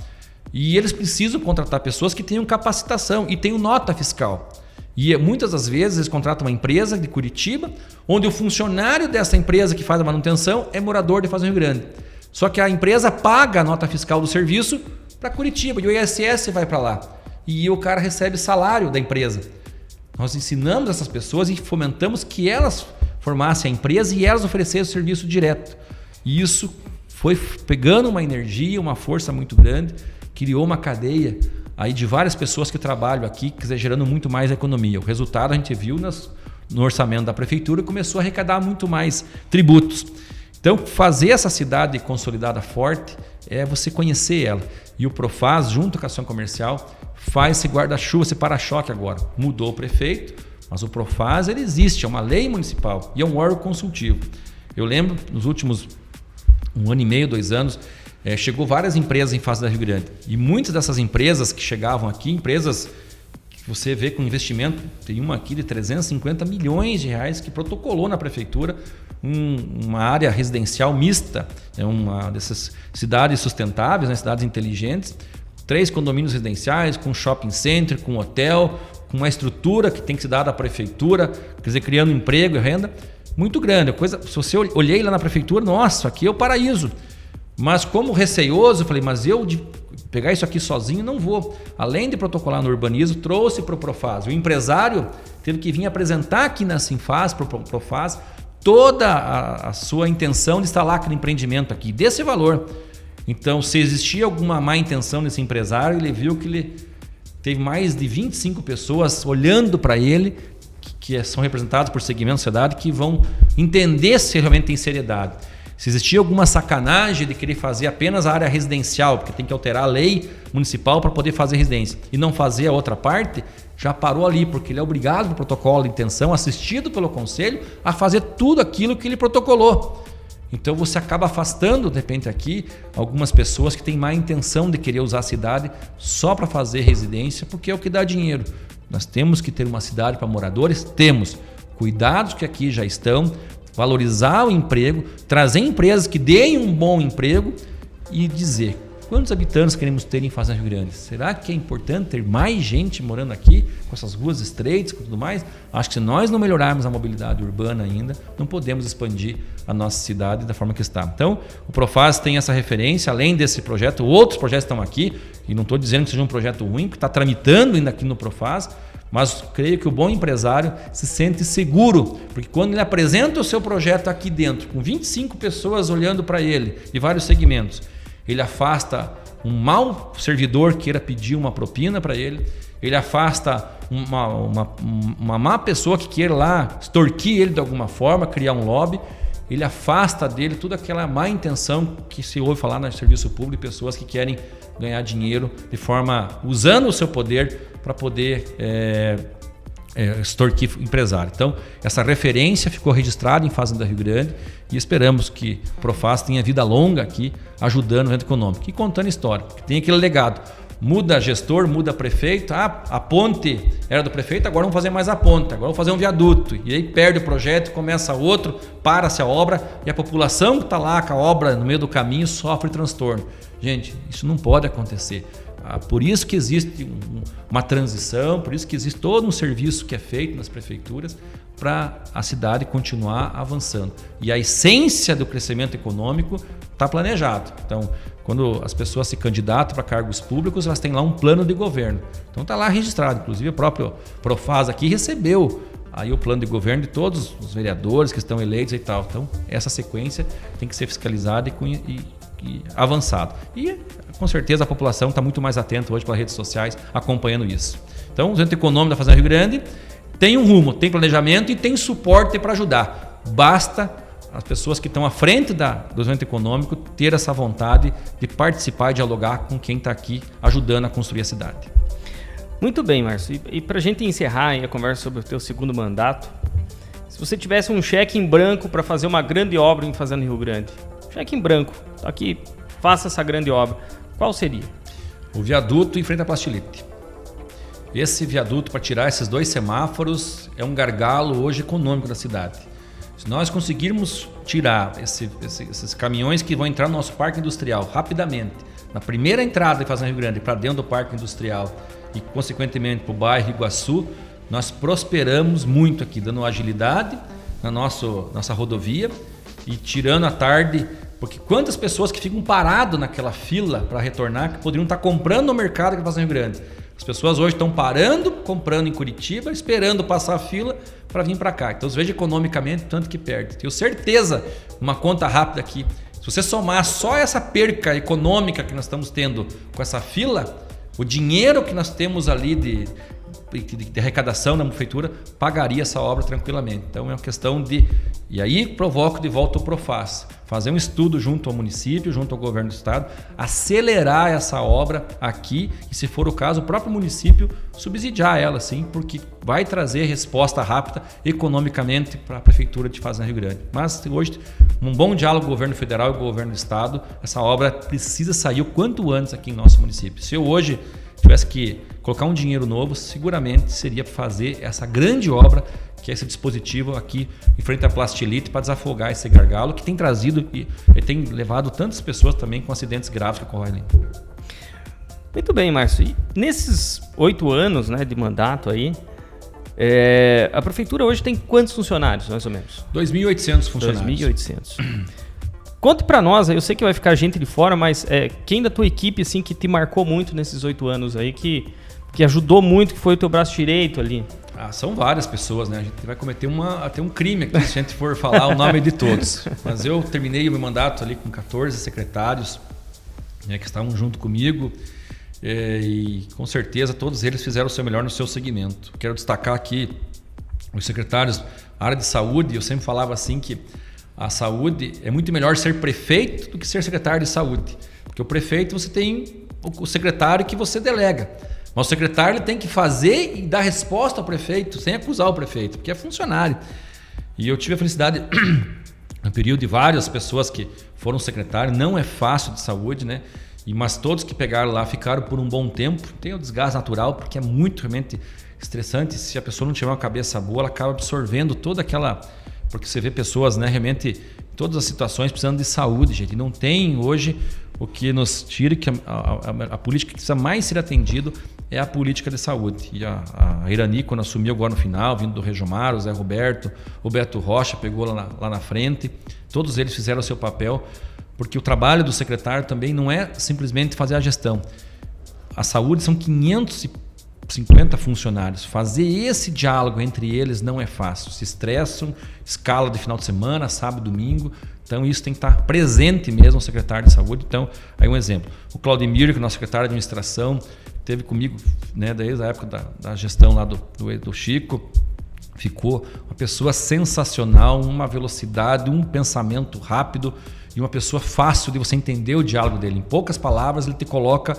E eles precisam contratar pessoas que tenham capacitação e tenham nota fiscal. E muitas das vezes eles contratam uma empresa de Curitiba, onde o funcionário dessa empresa que faz a manutenção é morador de Fazenda Rio Grande. Só que a empresa paga a nota fiscal do serviço para Curitiba e o ISS vai para lá. E o cara recebe salário da empresa. Nós ensinamos essas pessoas e fomentamos que elas formassem a empresa e elas oferecessem o serviço direto. E isso foi pegando uma energia, uma força muito grande, criou uma cadeia aí de várias pessoas que trabalham aqui, gerando muito mais economia. O resultado a gente viu no orçamento da prefeitura, começou a arrecadar muito mais tributos. Então, fazer essa cidade consolidada forte é você conhecer ela. E o Profaz, junto com a ação comercial, faz esse guarda-chuva, esse para-choque agora. Mudou o prefeito, mas o Profaz ele existe, é uma lei municipal e é um órgão consultivo. Eu lembro, nos últimos 1 ano e meio, 2 anos, chegou várias empresas em Fazenda Rio Grande. E muitas dessas empresas que chegavam aqui, empresas que você vê com investimento, tem uma aqui de 350 milhões de reais que protocolou na prefeitura uma área residencial mista, uma dessas cidades sustentáveis, né, cidades inteligentes, 3 condomínios residenciais, com shopping center, com hotel, com uma estrutura que tem que se dar da prefeitura, quer dizer, criando emprego e renda, muito grande. Se você olhei lá na prefeitura, nossa, aqui é o paraíso. Mas como receioso, eu falei, mas eu de pegar isso aqui sozinho não vou. Além de protocolar no urbanismo, trouxe para o Profaz. O empresário teve que vir apresentar aqui na Sinfaz, para o Profaz, toda a sua intenção de instalar aquele empreendimento aqui, desse valor. Então, se existia alguma má intenção nesse empresário, ele viu que ele teve mais de 25 pessoas olhando para ele, que são representados por segmentos da sociedade que vão entender se realmente tem seriedade. Se existia alguma sacanagem de querer fazer apenas a área residencial, porque tem que alterar a lei municipal para poder fazer residência, e não fazer a outra parte, já parou ali, porque ele é obrigado pelo protocolo de intenção, assistido pelo conselho, a fazer tudo aquilo que ele protocolou. Então você acaba afastando, de repente aqui, algumas pessoas que têm má intenção de querer usar a cidade só para fazer residência, porque é o que dá dinheiro. Nós temos que ter uma cidade para moradores, temos cuidados que aqui já estão, valorizar o emprego, trazer empresas que deem um bom emprego e dizer quantos habitantes queremos ter em Fazenda Rio Grande. Será que é importante ter mais gente morando aqui, com essas ruas estreitas e tudo mais? Acho que se nós não melhorarmos a mobilidade urbana ainda, não podemos expandir a nossa cidade da forma que está. Então, o Profaz tem essa referência, além desse projeto, outros projetos estão aqui, e não estou dizendo que seja um projeto ruim, que está tramitando ainda aqui no Profaz, mas creio que o bom empresário se sente seguro, porque quando ele apresenta o seu projeto aqui dentro, com 25 pessoas olhando para ele, de vários segmentos, ele afasta um mau servidor que queira pedir uma propina para ele, ele afasta uma má pessoa que queira lá extorquir ele de alguma forma, criar um lobby, ele afasta dele toda aquela má intenção que se ouve falar no serviço público, pessoas que querem ganhar dinheiro de forma, usando o seu poder para poder extorquir empresário. Então, essa referência ficou registrada em Fazenda Rio Grande e esperamos que o Profaz tenha vida longa aqui, ajudando o evento econômico. E contando história, que tem aquele legado. Muda gestor, muda prefeito, a ponte era do prefeito, agora vamos fazer mais a ponte, agora vamos fazer um viaduto. E aí perde o projeto, começa outro, para-se a obra e a população que está lá com a obra no meio do caminho sofre transtorno. Gente, isso não pode acontecer. Por isso que existe uma transição, por isso que existe todo um serviço que é feito nas prefeituras para a cidade continuar avançando. E a essência do crescimento econômico está planejado. Então, quando as pessoas se candidatam para cargos públicos, elas têm lá um plano de governo. Então está lá registrado. Inclusive o próprio Profaz aqui recebeu aí o plano de governo de todos os vereadores que estão eleitos e tal. Então essa sequência tem que ser fiscalizada e avançada. E com certeza a população está muito mais atenta hoje pelas redes sociais acompanhando isso. Então o Centro Econômico da Fazenda Rio Grande tem um rumo, tem planejamento e tem suporte para ajudar. Basta as pessoas que estão à frente do desenvolvimento econômico ter essa vontade de participar e dialogar com quem está aqui ajudando a construir a cidade. Muito bem, Márcio. E para a gente encerrar a conversa sobre o teu segundo mandato, se você tivesse um cheque em branco para fazer uma grande obra em Fazenda Rio Grande, cheque em branco, aqui, faça essa grande obra, qual seria? O viaduto em frente à Plastilite. Esse viaduto, para tirar esses 2 semáforos, é um gargalo hoje econômico da cidade. Se nós conseguirmos tirar esses caminhões que vão entrar no nosso parque industrial rapidamente, na primeira entrada de Fazenda Rio Grande para dentro do parque industrial e consequentemente para o bairro Iguaçu, nós prosperamos muito aqui, dando agilidade na nossa rodovia e tirando à tarde, porque quantas pessoas que ficam paradas naquela fila para retornar, que poderiam estar comprando no mercado que Fazenda Rio Grande. As pessoas hoje estão parando, comprando em Curitiba, esperando passar a fila para vir para cá. Então, veja economicamente tanto que perde. Tenho certeza, uma conta rápida aqui, se você somar só essa perca econômica que nós estamos tendo com essa fila, o dinheiro que nós temos ali de arrecadação na prefeitura pagaria essa obra tranquilamente. Então é uma questão de... E aí provoco de volta o Profaz, fazer um estudo junto ao município, junto ao governo do estado, acelerar essa obra aqui e, se for o caso, o próprio município subsidiar ela, sim, porque vai trazer resposta rápida economicamente para a prefeitura de Fazenda Rio Grande. Mas hoje, um bom diálogo com o governo federal e o governo do estado, essa obra precisa sair o quanto antes aqui em nosso município. Se eu hoje tivesse que colocar um dinheiro novo, seguramente seria para fazer essa grande obra, que é esse dispositivo aqui em frente à Plastilite, para desafogar esse gargalo que tem trazido e tem levado tantas pessoas também com acidentes graves que ocorrem ali. Muito bem, Márcio. E nesses 8 anos, né, de mandato aí, a prefeitura hoje tem quantos funcionários, mais ou menos? 2.800 funcionários. 2.800. Conte para nós, eu sei que vai ficar gente de fora, mas quem da tua equipe assim, que te marcou muito nesses 8 anos aí, que ajudou muito, que foi o teu braço direito ali? São várias pessoas, né? A gente vai cometer até um crime aqui se a gente for falar o nome de todos. Mas eu terminei o meu mandato ali com 14 secretários, né, que estavam junto comigo, e com certeza todos eles fizeram o seu melhor no seu segmento. Quero destacar aqui os secretários, a área de saúde, eu sempre falava assim que a saúde é muito melhor ser prefeito do que ser secretário de saúde. Porque o prefeito você tem o secretário que você delega. Mas o secretário ele tem que fazer e dar resposta ao prefeito, sem acusar o prefeito, porque é funcionário. E eu tive a felicidade, no período de várias pessoas que foram secretários, não é fácil de saúde, né? Mas todos que pegaram lá ficaram por um bom tempo. Tem o desgaste natural, porque é muito realmente estressante. Se a pessoa não tiver uma cabeça boa, ela acaba absorvendo toda aquela... Porque você vê pessoas, né, realmente, em todas as situações precisando de saúde, gente. E não tem hoje o que nos tira, que a política que precisa mais ser atendido é a política de saúde. E a Irani, quando assumiu agora no final, vindo do Rejomar, o Zé Roberto, o Beto Rocha pegou lá na frente, todos eles fizeram o seu papel, porque o trabalho do secretário também não é simplesmente fazer a gestão. A saúde são 550 funcionários. Fazer esse diálogo entre eles não é fácil. Se estressam, escala de final de semana, sábado e domingo. Então isso tem que estar presente mesmo o secretário de saúde. Então, aí um exemplo. O Claudemir, que é o nosso secretário de administração, esteve comigo, né, desde a época da gestão lá do Chico. Ficou uma pessoa sensacional, uma velocidade, um pensamento rápido e uma pessoa fácil de você entender o diálogo dele. Em poucas palavras, ele te coloca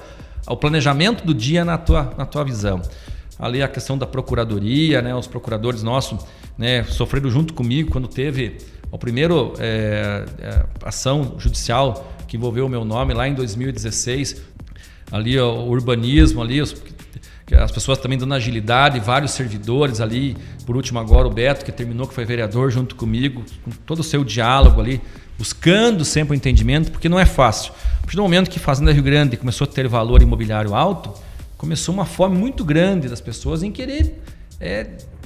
o planejamento do dia na tua visão. Ali a questão da procuradoria, né, os procuradores nossos, né, sofreram junto comigo quando teve a primeira ação judicial que envolveu o meu nome lá em 2016. Ali o urbanismo, ali as pessoas também dando agilidade, vários servidores ali, por último agora o Beto, que terminou, que foi vereador junto comigo, com todo o seu diálogo ali, buscando sempre o entendimento, porque não é fácil. A partir do momento que Fazenda Rio Grande começou a ter valor imobiliário alto, começou uma fome muito grande das pessoas em querer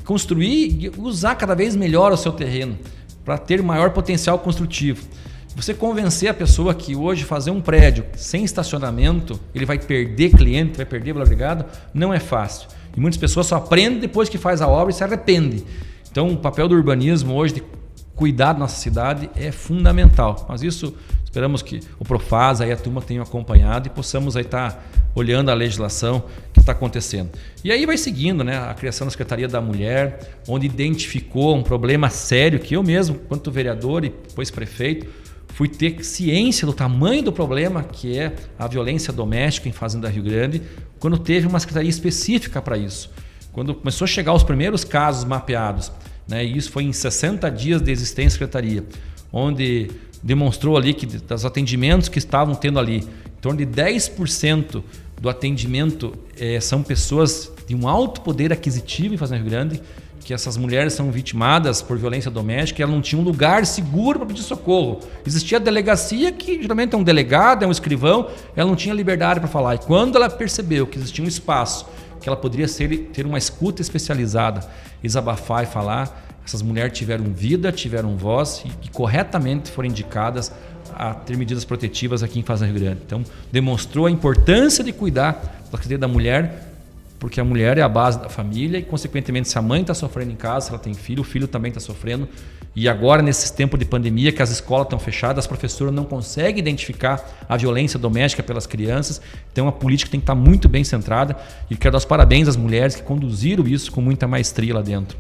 construir e usar cada vez melhor o seu terreno, para ter maior potencial construtivo. Você convencer a pessoa que hoje fazer um prédio sem estacionamento, ele vai perder cliente, vai perder valor agregado, não é fácil. E muitas pessoas só aprendem depois que faz a obra e se arrependem. Então o papel do urbanismo hoje de cuidar da nossa cidade é fundamental. Mas isso esperamos que o Profasa e a turma tenham acompanhado e possamos aí estar olhando a legislação que está acontecendo. E aí vai seguindo, né, a criação da Secretaria da Mulher, onde identificou um problema sério que eu mesmo, quanto vereador e depois prefeito, fui ter ciência do tamanho do problema que é a violência doméstica em Fazenda Rio Grande, quando teve uma secretaria específica para isso. Quando começou a chegar os primeiros casos mapeados, né, e isso foi em 60 dias de existência da secretaria, onde demonstrou ali que dos atendimentos que estavam tendo ali, em torno de 10% do atendimento são pessoas de um alto poder aquisitivo em Fazenda Rio Grande, que essas mulheres são vitimadas por violência doméstica e elas não tinham um lugar seguro para pedir socorro. Existia a delegacia, que geralmente é um delegado, é um escrivão, ela não tinha liberdade para falar. E quando ela percebeu que existia um espaço, que ela poderia ter uma escuta especializada, desabafar e falar, essas mulheres tiveram vida, tiveram voz e corretamente foram indicadas a ter medidas protetivas aqui em Fazenda Rio Grande. Então, demonstrou a importância de cuidar da cadeia da mulher, porque a mulher é a base da família e, consequentemente, se a mãe está sofrendo em casa, se ela tem filho, o filho também está sofrendo. E agora, nesse tempo de pandemia, que as escolas estão fechadas, as professoras não conseguem identificar a violência doméstica pelas crianças. Então, a política tem que estar muito bem centrada. E quero dar os parabéns às mulheres que conduziram isso com muita maestria lá dentro.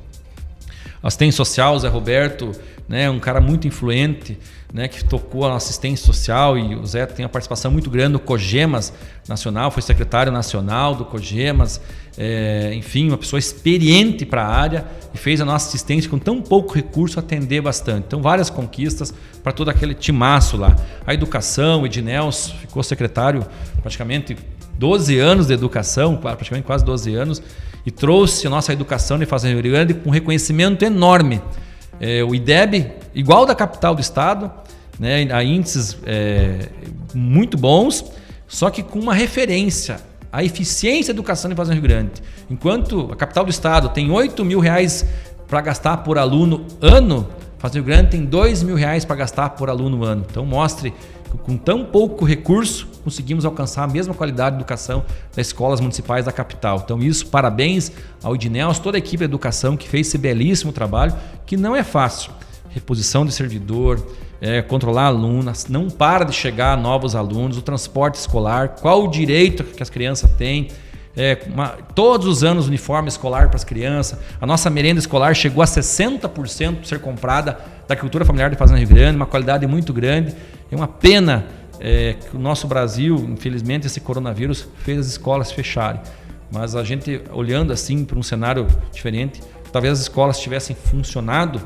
Assistente social, Zé Roberto, né, um cara muito influente, né, que tocou a assistência social, e o Zé tem uma participação muito grande no COGEMAS Nacional, foi secretário nacional do COGEMAS, enfim, uma pessoa experiente para a área e fez a nossa assistência com tão pouco recurso atender bastante. Então, várias conquistas para todo aquele timaço lá. A educação, o Ednelson ficou secretário praticamente 12 anos de educação, praticamente quase 12 anos, e trouxe a nossa educação de Fazenda Rio Grande com um reconhecimento enorme. O IDEB, igual da capital do estado, né, a índices muito bons, só que com uma referência, a eficiência da educação de Fazenda Rio Grande. Enquanto a capital do estado tem R$8 mil para gastar por aluno ano, Fazenda Rio Grande tem R$2.000 para gastar por aluno ano. Então mostre que com tão pouco recurso conseguimos alcançar a mesma qualidade de educação das escolas municipais da capital. Então isso, parabéns ao Ednelson, toda a equipe de educação que fez esse belíssimo trabalho, que não é fácil. Reposição de servidor, controlar alunos, não para de chegar novos alunos, o transporte escolar, qual o direito que as crianças têm, Todos os anos uniforme escolar para as crianças. A nossa merenda escolar chegou a 60% ser comprada da agricultura familiar de Fazenda Rio Grande, uma qualidade muito grande. É uma pena que o nosso Brasil, infelizmente, esse coronavírus fez as escolas fecharem. Mas a gente, olhando assim para um cenário diferente, talvez as escolas tivessem funcionado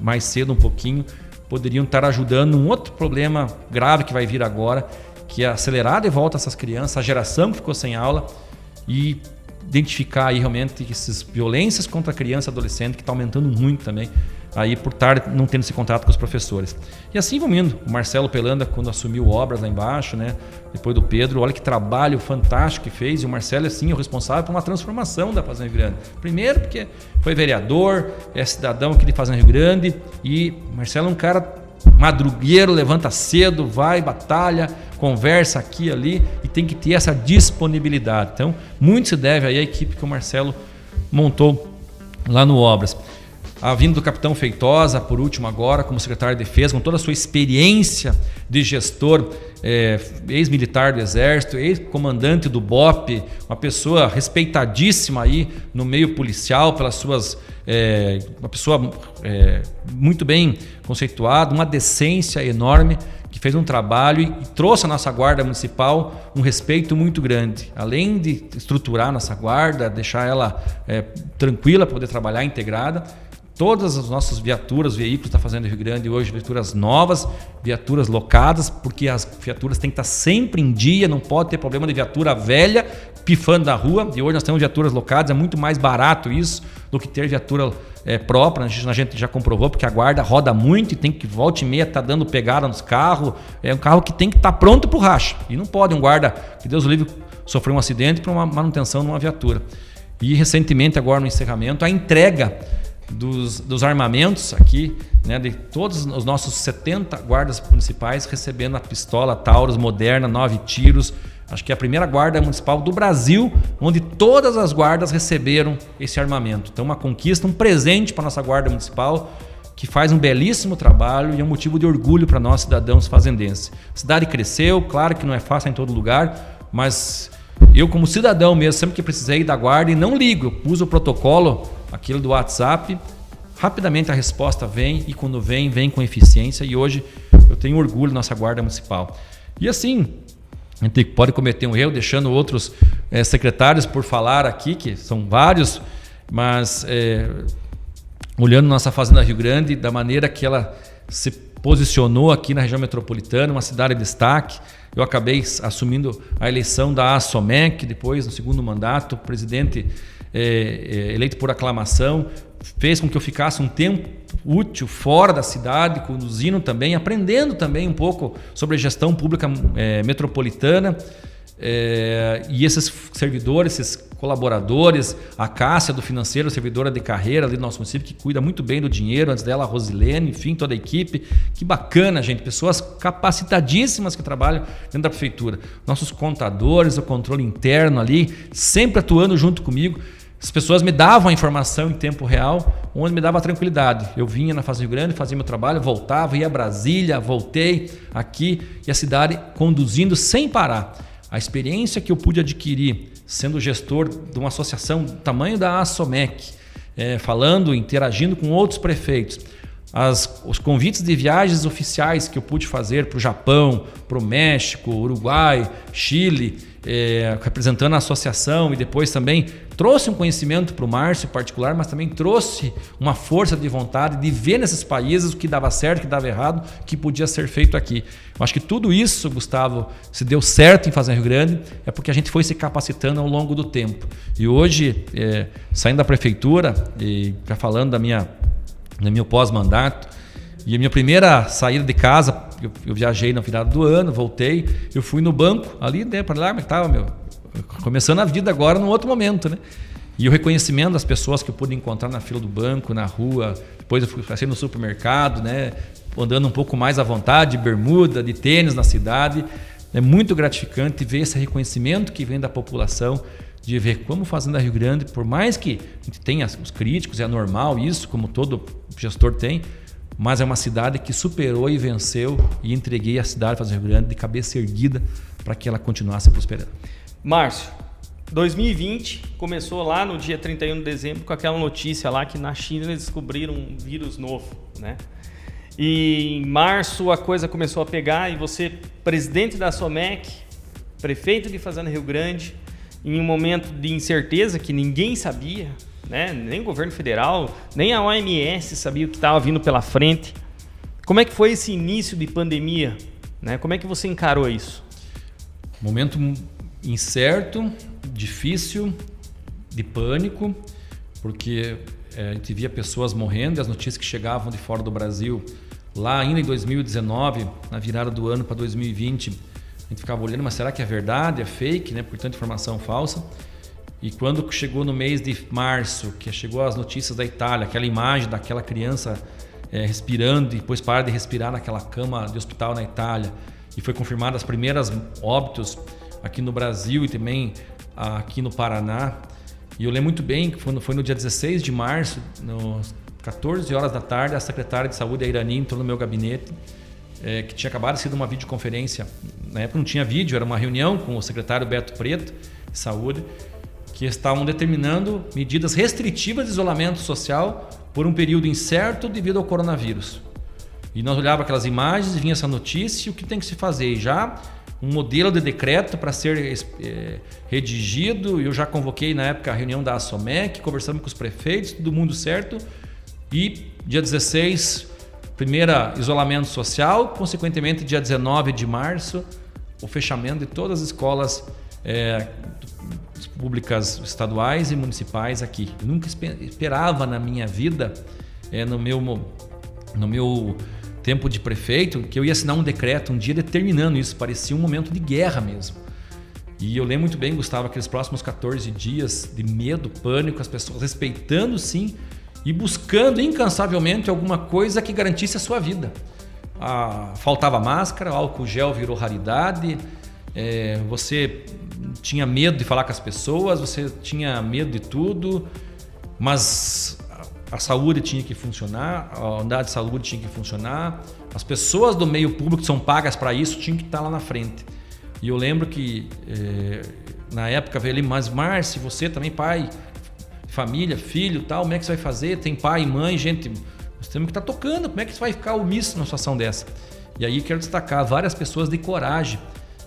mais cedo um pouquinho, poderiam estar ajudando um outro problema grave que vai vir agora, que é acelerar de volta essas crianças, a geração que ficou sem aula, e identificar aí realmente essas violências contra a criança e adolescente, que está aumentando muito também, aí por estar não tendo esse contato com os professores. E assim vamos indo. O Marcelo Pelanda, quando assumiu obras lá embaixo, né, depois do Pedro, olha que trabalho fantástico que fez. E o Marcelo, assim, é o responsável por uma transformação da Fazenda Rio Grande. Primeiro porque foi vereador, é cidadão aqui de Fazenda Rio Grande, e o Marcelo é um cara madrugueiro, levanta cedo, vai, batalha, conversa aqui e ali, e tem que ter essa disponibilidade. Então, muito se deve aí à equipe que o Marcelo montou lá no Obras. A vinda do capitão Feitosa, por último agora, como secretário de Defesa, com toda a sua experiência de gestor, ex-militar do Exército, ex-comandante do BOP, uma pessoa respeitadíssima aí no meio policial pelas suas... uma pessoa muito bem conceituada, uma decência enorme, que fez um trabalho e trouxe à nossa guarda municipal um respeito muito grande. Além de estruturar a nossa guarda, deixar ela tranquila para poder trabalhar integrada, todas as nossas viaturas, veículos da Fazenda Rio Grande hoje, viaturas novas, viaturas locadas, porque as viaturas têm que estar sempre em dia, não pode ter problema de viatura velha pifando na rua. E hoje nós temos viaturas locadas, é muito mais barato isso do que ter viatura própria. A gente já comprovou, porque a guarda roda muito e tem que volta e meia estar dando pegada nos carros. É um carro que tem que estar pronto para o racha. E não pode um guarda, que Deus o livre, sofrer um acidente para uma manutenção numa viatura. E recentemente, agora no encerramento, a entrega dos armamentos aqui, né, de todos os nossos 70 guardas municipais recebendo a pistola Taurus moderna, 9 tiros. Acho que é a primeira guarda municipal do Brasil onde todas as guardas receberam esse armamento. Então, uma conquista, um presente para a nossa guarda municipal, que faz um belíssimo trabalho e é um motivo de orgulho para nós cidadãos fazendenses. A cidade cresceu, claro que não é fácil em todo lugar, mas eu, como cidadão mesmo, sempre que precisei da guarda, e não ligo, eu uso o protocolo, aquilo do WhatsApp, rapidamente a resposta vem, e quando vem com eficiência, e hoje eu tenho orgulho da nossa guarda municipal. E assim, a gente pode cometer um erro, deixando outros secretários por falar aqui, que são vários, mas olhando nossa Fazenda Rio Grande, da maneira que ela se posicionou aqui na região metropolitana, uma cidade de destaque. Eu acabei assumindo a eleição da ASOMEC, depois, no segundo mandato, presidente eleito por aclamação, fez com que eu ficasse um tempo útil fora da cidade, conduzindo também, aprendendo também um pouco sobre gestão pública metropolitana. E esses servidores, esses colaboradores, a Cássia do financeiro, servidora de carreira ali do nosso município, que cuida muito bem do dinheiro, antes dela a Rosilene, enfim, toda a equipe. Que bacana, gente, pessoas capacitadíssimas que trabalham dentro da prefeitura. Nossos contadores, o controle interno ali, sempre atuando junto comigo. As pessoas me davam a informação em tempo real, onde me dava tranquilidade. Eu vinha na Fazenda Rio Grande, fazia meu trabalho, voltava, ia a Brasília, voltei aqui, e a cidade conduzindo sem parar. A experiência que eu pude adquirir sendo gestor de uma associação do tamanho da ASOMEC, falando, interagindo com outros prefeitos, os convites de viagens oficiais que eu pude fazer para o Japão, para o México, Uruguai, Chile, representando a associação, e depois também trouxe um conhecimento para o Márcio em particular, mas também trouxe uma força de vontade de ver nesses países o que dava certo, o que dava errado, o que podia ser feito aqui. Eu acho que tudo isso, Gustavo, se deu certo em Fazenda Rio Grande, é porque a gente foi se capacitando ao longo do tempo. E hoje, saindo da prefeitura, e já falando do meu pós-mandato, e a minha primeira saída de casa, eu viajei no final do ano, voltei, eu fui no banco, ali, né, para lá, como é que estava, começando a vida agora num outro momento, né? E o reconhecimento das pessoas que eu pude encontrar na fila do banco, na rua, depois eu passei no supermercado, né, andando um pouco mais à vontade, de bermuda, de tênis na cidade. É muito gratificante ver esse reconhecimento que vem da população, de ver como Fazenda Rio Grande, por mais que a gente tenha os críticos, é normal isso, como todo gestor tem, mas é uma cidade que superou e venceu, e entreguei a cidade de Fazenda Rio Grande de cabeça erguida para que ela continuasse prosperando. Márcio, 2020 começou lá no dia 31 de dezembro com aquela notícia lá que na China eles descobriram um vírus novo, né? E em março a coisa começou a pegar e você, presidente da SOMEC, prefeito de Fazenda Rio Grande, em um momento de incerteza que ninguém sabia, né? Nem o governo federal, nem a OMS sabia o que estava vindo pela frente. Como é que foi esse início de pandemia, né? Como é que você encarou isso? Momento incerto, difícil, de pânico, porque a gente via pessoas morrendo e as notícias que chegavam de fora do Brasil, lá ainda em 2019, na virada do ano para 2020, a gente ficava olhando, mas será que é verdade, é fake, né? Por tanta informação falsa. E quando chegou no mês de março, que chegou as notícias da Itália, aquela imagem daquela criança respirando e depois parar de respirar naquela cama de hospital na Itália, e foi confirmada as primeiras óbitos aqui no Brasil e também aqui no Paraná. E eu lembro muito bem que foi no dia 16 de março, às 14 horas da tarde, a secretária de saúde, a Irani, entrou no meu gabinete, que tinha acabado de ser uma videoconferência. Na época não tinha vídeo, era uma reunião com o secretário Beto Preto, de saúde, que estavam determinando medidas restritivas de isolamento social por um período incerto devido ao coronavírus. E nós olhávamos aquelas imagens e vinha essa notícia, e o que tem que se fazer? E já um modelo de decreto para ser redigido, eu já convoquei na época a reunião da SOMEC, conversamos com os prefeitos, todo mundo certo, e dia 16, primeira isolamento social, consequentemente dia 19 de março, o fechamento de todas as escolas públicas estaduais e municipais aqui. Eu nunca esperava na minha vida, no meu tempo de prefeito, que eu ia assinar um decreto um dia determinando isso. Parecia um momento de guerra mesmo. E eu lembro muito bem, Gustavo, aqueles próximos 14 dias de medo, pânico, as pessoas respeitando sim e buscando incansavelmente alguma coisa que garantisse a sua vida. Faltava máscara, álcool gel virou raridade, você tinha medo de falar com as pessoas, você tinha medo de tudo, mas a saúde tinha que funcionar, a unidade de saúde tinha que funcionar, as pessoas do meio público que são pagas para isso tinham que estar lá na frente. E eu lembro que na época veio ali, mas Márcio, você também pai, família, filho, tal, como é que você vai fazer? Tem pai e mãe, gente, nós temos que estar tocando, como é que você vai ficar omisso numa situação dessa? E aí quero destacar várias pessoas de coragem,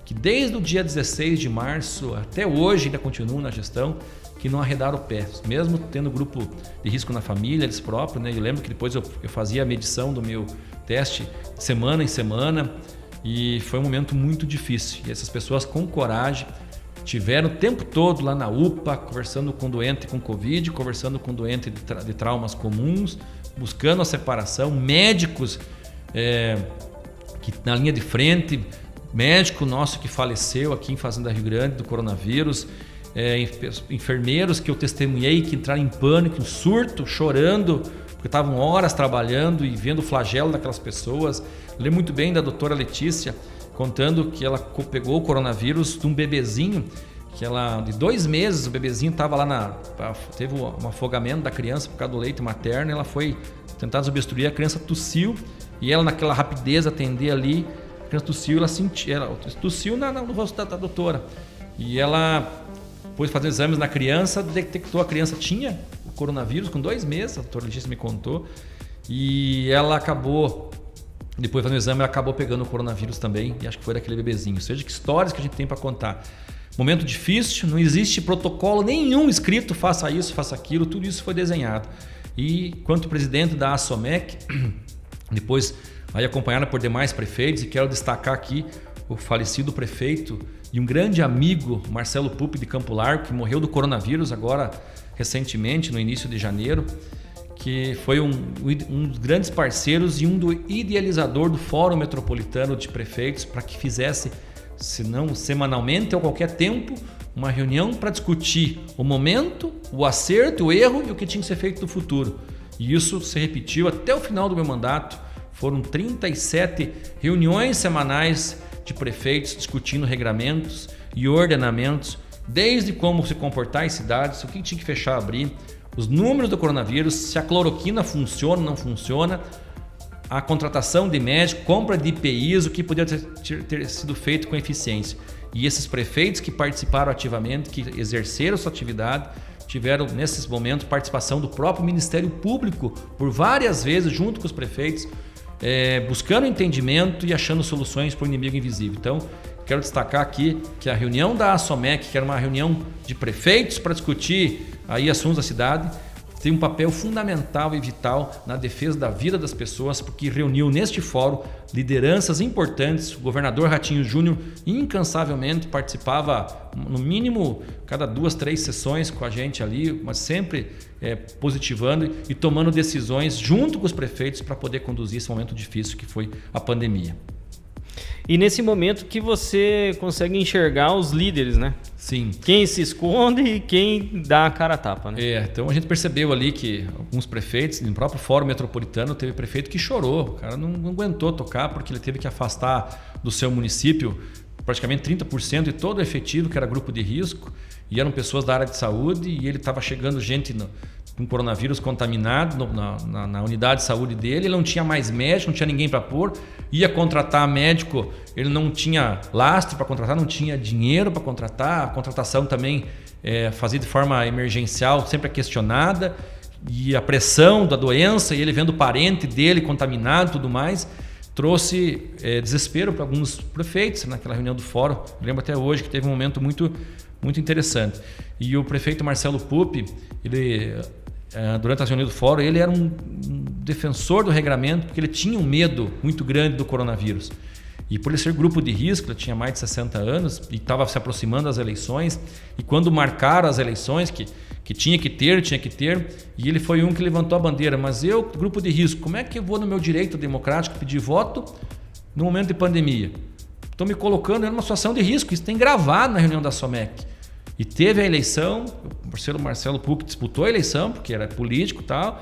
que desde o dia 16 de março até hoje ainda continuam na gestão, que não arredaram o pé, mesmo tendo grupo de risco na família, eles próprios, né? Eu lembro que depois eu fazia a medição do meu teste semana em semana e foi um momento muito difícil. E essas pessoas com coragem tiveram o tempo todo lá na UPA, conversando com doente com Covid, conversando com doente de traumas comuns, buscando a separação, médicos que na linha de frente, médico nosso que faleceu aqui em Fazenda Rio Grande do coronavírus, enfermeiros que eu testemunhei que entraram em pânico, em surto, chorando, porque estavam horas trabalhando e vendo o flagelo daquelas pessoas. Lembro muito bem da doutora Letícia contando que ela pegou o coronavírus de um bebezinho, que ela, de 2 meses, o bebezinho estava lá teve um afogamento da criança por causa do leite materno, ela foi tentar desobstruir, a criança tossiu e ela naquela rapidez atender ali, a criança tossiu, ela tossiu no rosto da doutora. E ela, depois de fazer exames na criança, detectou a criança tinha o coronavírus com 2 meses, a doutora Letícia me contou, e ela acabou, depois de fazer o exame, ela acabou pegando o coronavírus também, e acho que foi daquele bebezinho. Ou seja, que histórias que a gente tem para contar. Momento difícil, não existe protocolo nenhum escrito, faça isso, faça aquilo, tudo isso foi desenhado. E quanto presidente da ASOMEC, depois aí acompanhada por demais prefeitos, e quero destacar aqui o falecido prefeito e um grande amigo, Marcelo Pupi de Campo Largo, que morreu do coronavírus agora recentemente, no início de janeiro, que foi um dos grandes parceiros e do idealizador do Fórum Metropolitano de Prefeitos para que fizesse, se não semanalmente ou a qualquer tempo, uma reunião para discutir o momento, o acerto, o erro e o que tinha que ser feito no futuro. E isso se repetiu até o final do meu mandato. Foram 37 reuniões semanais de prefeitos discutindo regramentos e ordenamentos, desde como se comportar em cidades, o que tinha que fechar, abrir, os números do coronavírus, se a cloroquina funciona ou não funciona, a contratação de médico, compra de IPIs, o que poderia ter sido feito com eficiência. E esses prefeitos que participaram ativamente, que exerceram sua atividade, tiveram nesses momentos participação do próprio Ministério Público por várias vezes junto com os prefeitos, buscando entendimento e achando soluções para o inimigo invisível. Então, quero destacar aqui que a reunião da ASOMEC, que era uma reunião de prefeitos para discutir aí assuntos da cidade, tem um papel fundamental e vital na defesa da vida das pessoas, porque reuniu neste fórum lideranças importantes. O governador Ratinho Júnior incansavelmente participava, no mínimo, cada 2, 3 sessões com a gente ali, mas sempre positivando e tomando decisões junto com os prefeitos para poder conduzir esse momento difícil que foi a pandemia. E nesse momento que você consegue enxergar os líderes, né? Sim. Quem se esconde e quem dá a cara a tapa, né? Então a gente percebeu ali que alguns prefeitos, no próprio Fórum Metropolitano, teve prefeito que chorou. O cara não aguentou tocar porque ele teve que afastar do seu município praticamente 30% de todo o efetivo, que era grupo de risco, e eram pessoas da área de saúde, e ele estava chegando gente com coronavírus contaminado na unidade de saúde dele, ele não tinha mais médico, não tinha ninguém para pôr, ia contratar médico, ele não tinha lastro para contratar, não tinha dinheiro para contratar, a contratação também fazia de forma emergencial, sempre questionada, e a pressão da doença, e ele vendo o parente dele contaminado e tudo mais, trouxe desespero para alguns prefeitos naquela reunião do fórum. Eu lembro até hoje que teve um momento muito, muito interessante. E o prefeito Marcelo Pupi, ele, durante a reunião do fórum, ele era um defensor do regramento, porque ele tinha um medo muito grande do coronavírus. E por ele ser grupo de risco, ele tinha mais de 60 anos e estava se aproximando das eleições. E quando marcaram as eleições, que tinha que ter, e ele foi um que levantou a bandeira. Mas eu, grupo de risco, como é que eu vou no meu direito democrático pedir voto no momento de pandemia? Estou me colocando numa situação de risco. Isso tem gravado na reunião da SOMEC. E teve a eleição, o parceiro Marcelo Pupi disputou a eleição, porque era político e tal,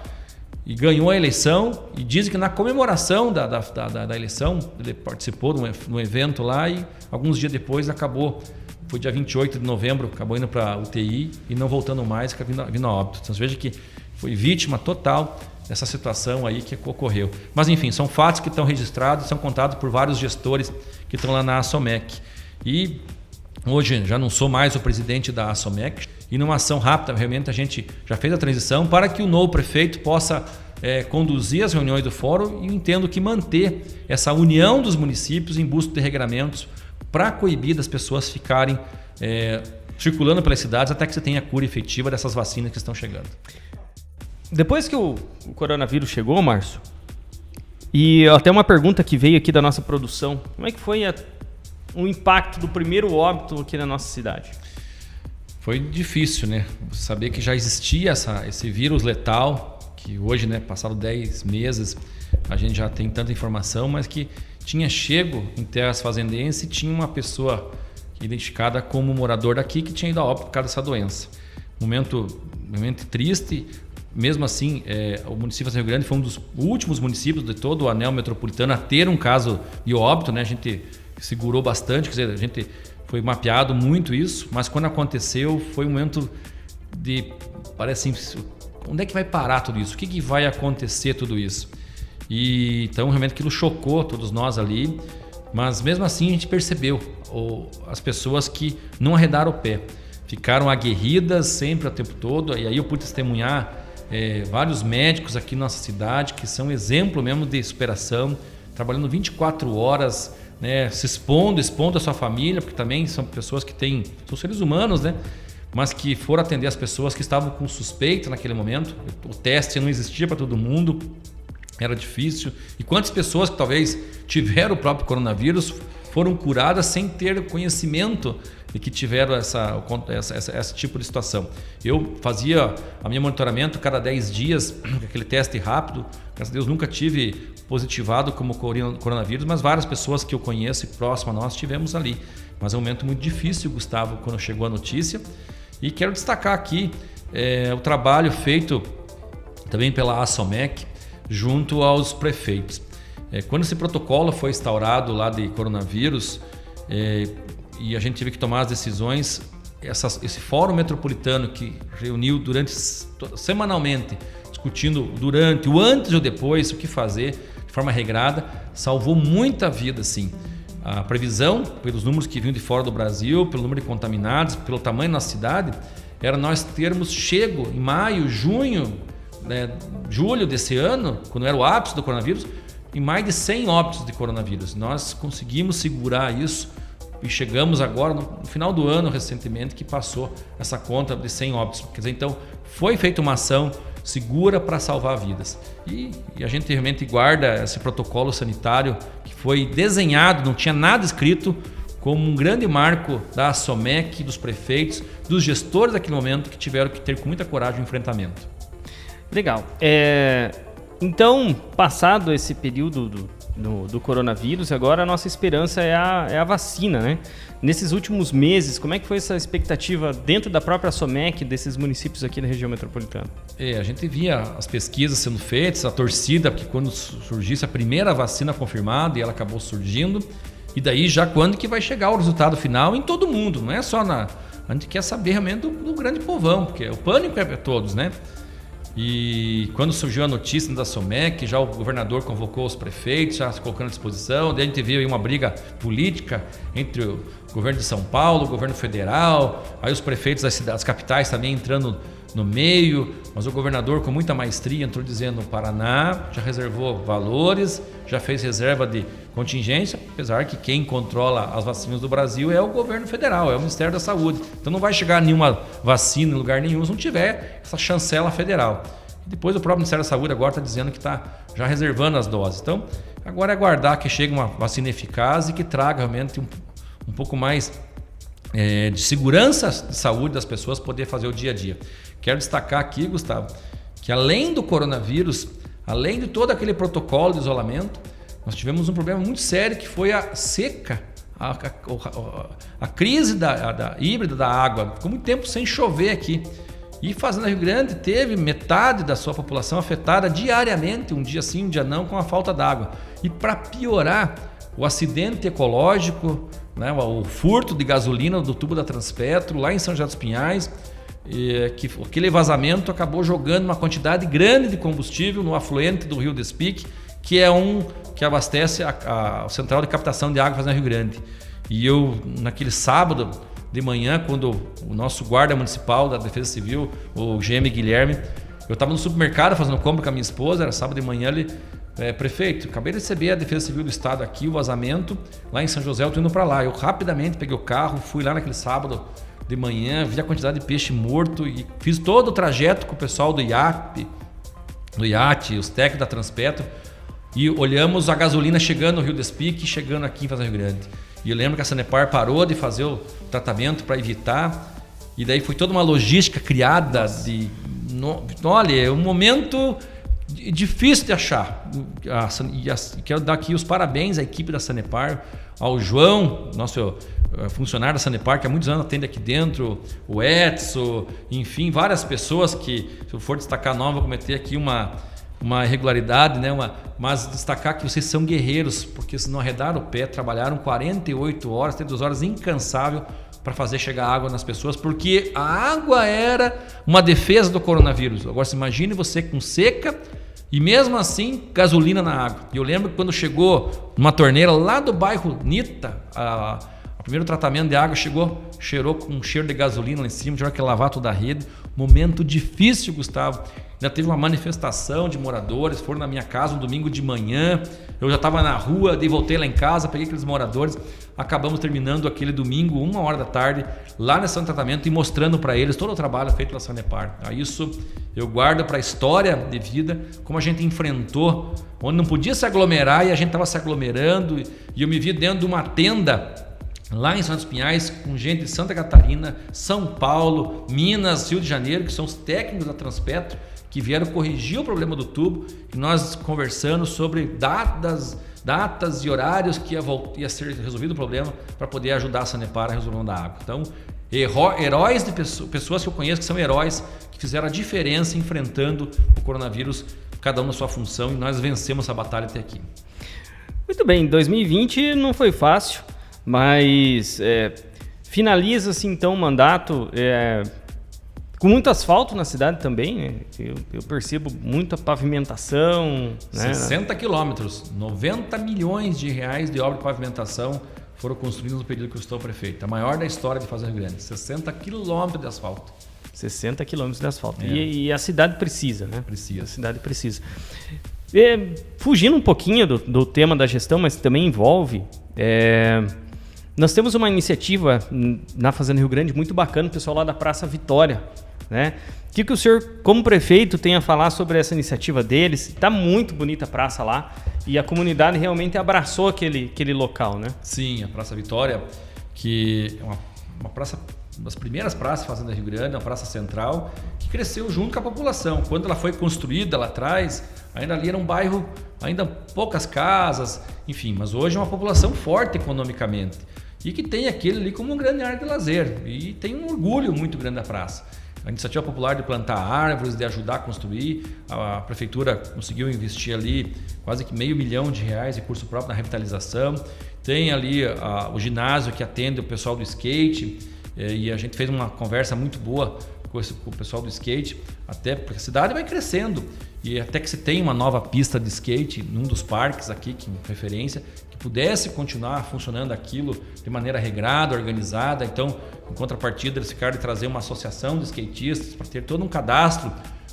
e ganhou a eleição, e dizem que na comemoração da eleição, ele participou de um evento lá e alguns dias depois acabou, foi dia 28 de novembro, acabou indo para UTI e não voltando mais, vindo a óbito. Então você veja que foi vítima total dessa situação aí que ocorreu. Mas enfim, são fatos que estão registrados, são contados por vários gestores que estão lá na ASOMEC. E hoje já não sou mais o presidente da ASOMEC, e numa ação rápida, realmente a gente já fez a transição para que o novo prefeito possa conduzir as reuniões do fórum, e eu entendo que manter essa união dos municípios em busca de regramentos para coibir das pessoas ficarem circulando pelas cidades até que você tenha a cura efetiva dessas vacinas que estão chegando. Depois que o coronavírus chegou, Márcio, e até uma pergunta que veio aqui da nossa produção, como é que foi o impacto do primeiro óbito aqui na nossa cidade? Foi difícil, né? Saber que já existia esse vírus letal, que hoje, né, passado 10 meses, a gente já tem tanta informação, mas que tinha chego em terras fazendenses e tinha uma pessoa identificada como morador daqui que tinha ido a óbito por causa dessa doença. Momento triste. Mesmo assim, o município de Rio Grande foi um dos últimos municípios de todo o anel metropolitano a ter um caso de óbito, né? A gente segurou bastante, quer dizer, a gente foi mapeado muito isso, mas quando aconteceu foi um momento de, parece assim, onde é que vai parar tudo isso? O que vai acontecer tudo isso? E então realmente aquilo chocou todos nós ali, mas mesmo assim a gente percebeu as pessoas que não arredaram o pé, ficaram aguerridas sempre o tempo todo, e aí eu pude testemunhar vários médicos aqui na nossa cidade que são exemplo mesmo de superação, trabalhando 24 horas, né, se expondo a sua família, porque também são pessoas que são seres humanos, né, mas que foram atender as pessoas que estavam com suspeita naquele momento. O teste não existia para todo mundo, era difícil. E quantas pessoas que talvez tiveram o próprio coronavírus foram curadas sem ter conhecimento de que tiveram esse tipo de situação. Eu fazia a minha monitoramento cada 10 dias, aquele teste rápido. Graças a Deus nunca tive positivado como coronavírus, mas várias pessoas que eu conheço e próximo a nós tivemos ali. Mas é um momento muito difícil, Gustavo, quando chegou a notícia. E quero destacar aqui o trabalho feito também pela ASOMEC junto aos prefeitos. Quando esse protocolo foi instaurado lá de coronavírus, e a gente teve que tomar as decisões, esse fórum metropolitano que reuniu semanalmente, discutindo durante, o antes e o depois, o que fazer, forma regrada, salvou muita vida, sim. A previsão, pelos números que vinham de fora do Brasil, pelo número de contaminados, pelo tamanho da nossa cidade, era nós termos chego em maio, junho, julho desse ano, quando era o ápice do coronavírus, em mais de 100 óbitos de coronavírus. Nós conseguimos segurar isso e chegamos agora no final do ano, recentemente, que passou essa conta de 100 óbitos. Quer dizer, então, foi feita uma ação segura para salvar vidas. E a gente realmente guarda esse protocolo sanitário que foi desenhado, não tinha nada escrito, como um grande marco da SOMEC, dos prefeitos, dos gestores daquele momento que tiveram que ter com muita coragem o enfrentamento. Legal. Então, passado esse período do coronavírus, agora a nossa esperança é a vacina, né? Nesses últimos meses, como é que foi essa expectativa dentro da própria SOMEC, desses municípios aqui da região metropolitana? A gente via as pesquisas sendo feitas, a torcida, que quando surgisse a primeira vacina confirmada, e ela acabou surgindo, e daí já quando que vai chegar o resultado final em todo mundo, não é só a gente quer saber realmente do grande povão, porque o pânico é para todos, né? E quando surgiu a notícia da SOMEC, já o governador convocou os prefeitos, já se colocando à disposição. Daí a gente viu aí uma briga política entre o governo de São Paulo, o governo federal, aí os prefeitos das capitais também entrando no meio, mas o governador com muita maestria entrou dizendo: o Paraná já reservou valores, já fez reserva de contingência, apesar que quem controla as vacinas do Brasil é o governo federal, é o Ministério da Saúde. Então não vai chegar nenhuma vacina em lugar nenhum se não tiver essa chancela federal. E depois o próprio Ministério da Saúde agora está dizendo que está já reservando as doses. Então agora é aguardar que chegue uma vacina eficaz e que traga realmente um pouco mais de segurança de saúde das pessoas poder fazer o dia a dia. Quero destacar aqui, Gustavo, que além do coronavírus, além de todo aquele protocolo de isolamento, nós tivemos um problema muito sério que foi a seca, a crise híbrida da água. Ficou muito tempo sem chover aqui. E Fazenda Rio Grande teve metade da sua população afetada diariamente, um dia sim, um dia não, com a falta d'água. E para piorar, o acidente ecológico, né, o furto de gasolina do tubo da Transpetro lá em São José dos Pinhais, que aquele vazamento acabou jogando uma quantidade grande de combustível no afluente do Rio Despique, que é que abastece a central de captação de água Fazenda Rio Grande. E eu, naquele sábado de manhã, quando o nosso guarda municipal da Defesa Civil, o GM Guilherme, eu estava no supermercado fazendo compra com a minha esposa, era sábado de manhã, ele: prefeito, acabei de receber a Defesa Civil do Estado aqui, o vazamento lá em São José, eu estou indo para lá. Eu rapidamente peguei o carro, fui lá naquele sábado de manhã, vi a quantidade de peixe morto e fiz todo o trajeto com o pessoal do iate, os técnicos da Transpetro, e olhamos a gasolina chegando no Rio Despique e chegando aqui em Fazenda Rio Grande. E eu lembro que a Sanepar parou de fazer o tratamento para evitar, e daí foi toda uma logística criada olha, é um momento difícil de achar. Quero dar aqui os parabéns à equipe da Sanepar, ao João, nosso funcionário da Sanepar, que há muitos anos atende aqui dentro, o Edson, enfim, várias pessoas que, se eu for destacar nome, vou cometer aqui uma irregularidade, né? Mas destacar que vocês são guerreiros, porque se não arredaram o pé, trabalharam 48 horas, 32 horas incansável para fazer chegar água nas pessoas, porque a água era uma defesa do coronavírus. Agora, se imagine você com seca e mesmo assim gasolina na água. E eu lembro que quando chegou numa torneira lá do bairro Nita, o primeiro tratamento de água cheirou com um cheiro de gasolina lá em cima, tiveram que lavar toda a rede. Momento difícil, Gustavo. Ainda teve uma manifestação de moradores, foram na minha casa um domingo de manhã, eu já estava na rua, daí voltei lá em casa, peguei aqueles moradores, acabamos terminando aquele domingo, 1h da tarde, lá nesse tratamento e mostrando para eles todo o trabalho feito pela Sanepar. Isso eu guardo para a história de vida, como a gente enfrentou, onde não podia se aglomerar e a gente estava se aglomerando, e eu me vi dentro de uma tenda lá em São José dos Pinhais, com gente de Santa Catarina, São Paulo, Minas, Rio de Janeiro, que são os técnicos da Transpetro, que vieram corrigir o problema do tubo, e nós conversando sobre datas e horários que ia ser resolvido o problema para poder ajudar a Sanepar a resolver da água. Então, heróis de pessoas que eu conheço que são heróis, que fizeram a diferença enfrentando o coronavírus, cada um na sua função, e nós vencemos essa batalha até aqui. Muito bem, 2020 não foi fácil, mas finaliza-se então o mandato Com muito asfalto na cidade também, né? Eu percebo muita pavimentação. 60 quilômetros, 90 milhões de reais de obra de pavimentação foram construídos no período que eu estou prefeito. A maior da história de Fazenda Rio Grande, 60 quilômetros de asfalto. 60 quilômetros de asfalto. E a cidade precisa, né? Precisa. A cidade precisa. Fugindo um pouquinho do tema da gestão, mas também envolve... nós temos uma iniciativa na Fazenda Rio Grande muito bacana, o pessoal lá da Praça Vitória, né? O que o senhor, como prefeito, tem a falar sobre essa iniciativa deles? Está muito bonita a praça lá e a comunidade realmente abraçou aquele local, né? Sim, a Praça Vitória, que é uma praça, uma das primeiras praças da Fazenda Rio Grande, uma praça central, que cresceu junto com a população. Quando ela foi construída lá atrás, ainda ali era um bairro, ainda poucas casas, enfim, mas hoje é uma população forte economicamente e que tem aquele ali como uma grande área de lazer e tem um orgulho muito grande da praça. A iniciativa popular de plantar árvores, de ajudar a construir, a prefeitura conseguiu investir ali quase que R$500 milhão de recurso próprio na revitalização. Tem ali o ginásio que atende o pessoal do skate e a gente fez uma conversa muito boa com o pessoal do skate, até porque a cidade vai crescendo e até que se tem uma nova pista de skate num dos parques aqui, que em referência, que pudesse continuar funcionando aquilo de maneira regrada, organizada. Então, em contrapartida, eles ficaram de trazer uma associação de skatistas para ter todo um cadastro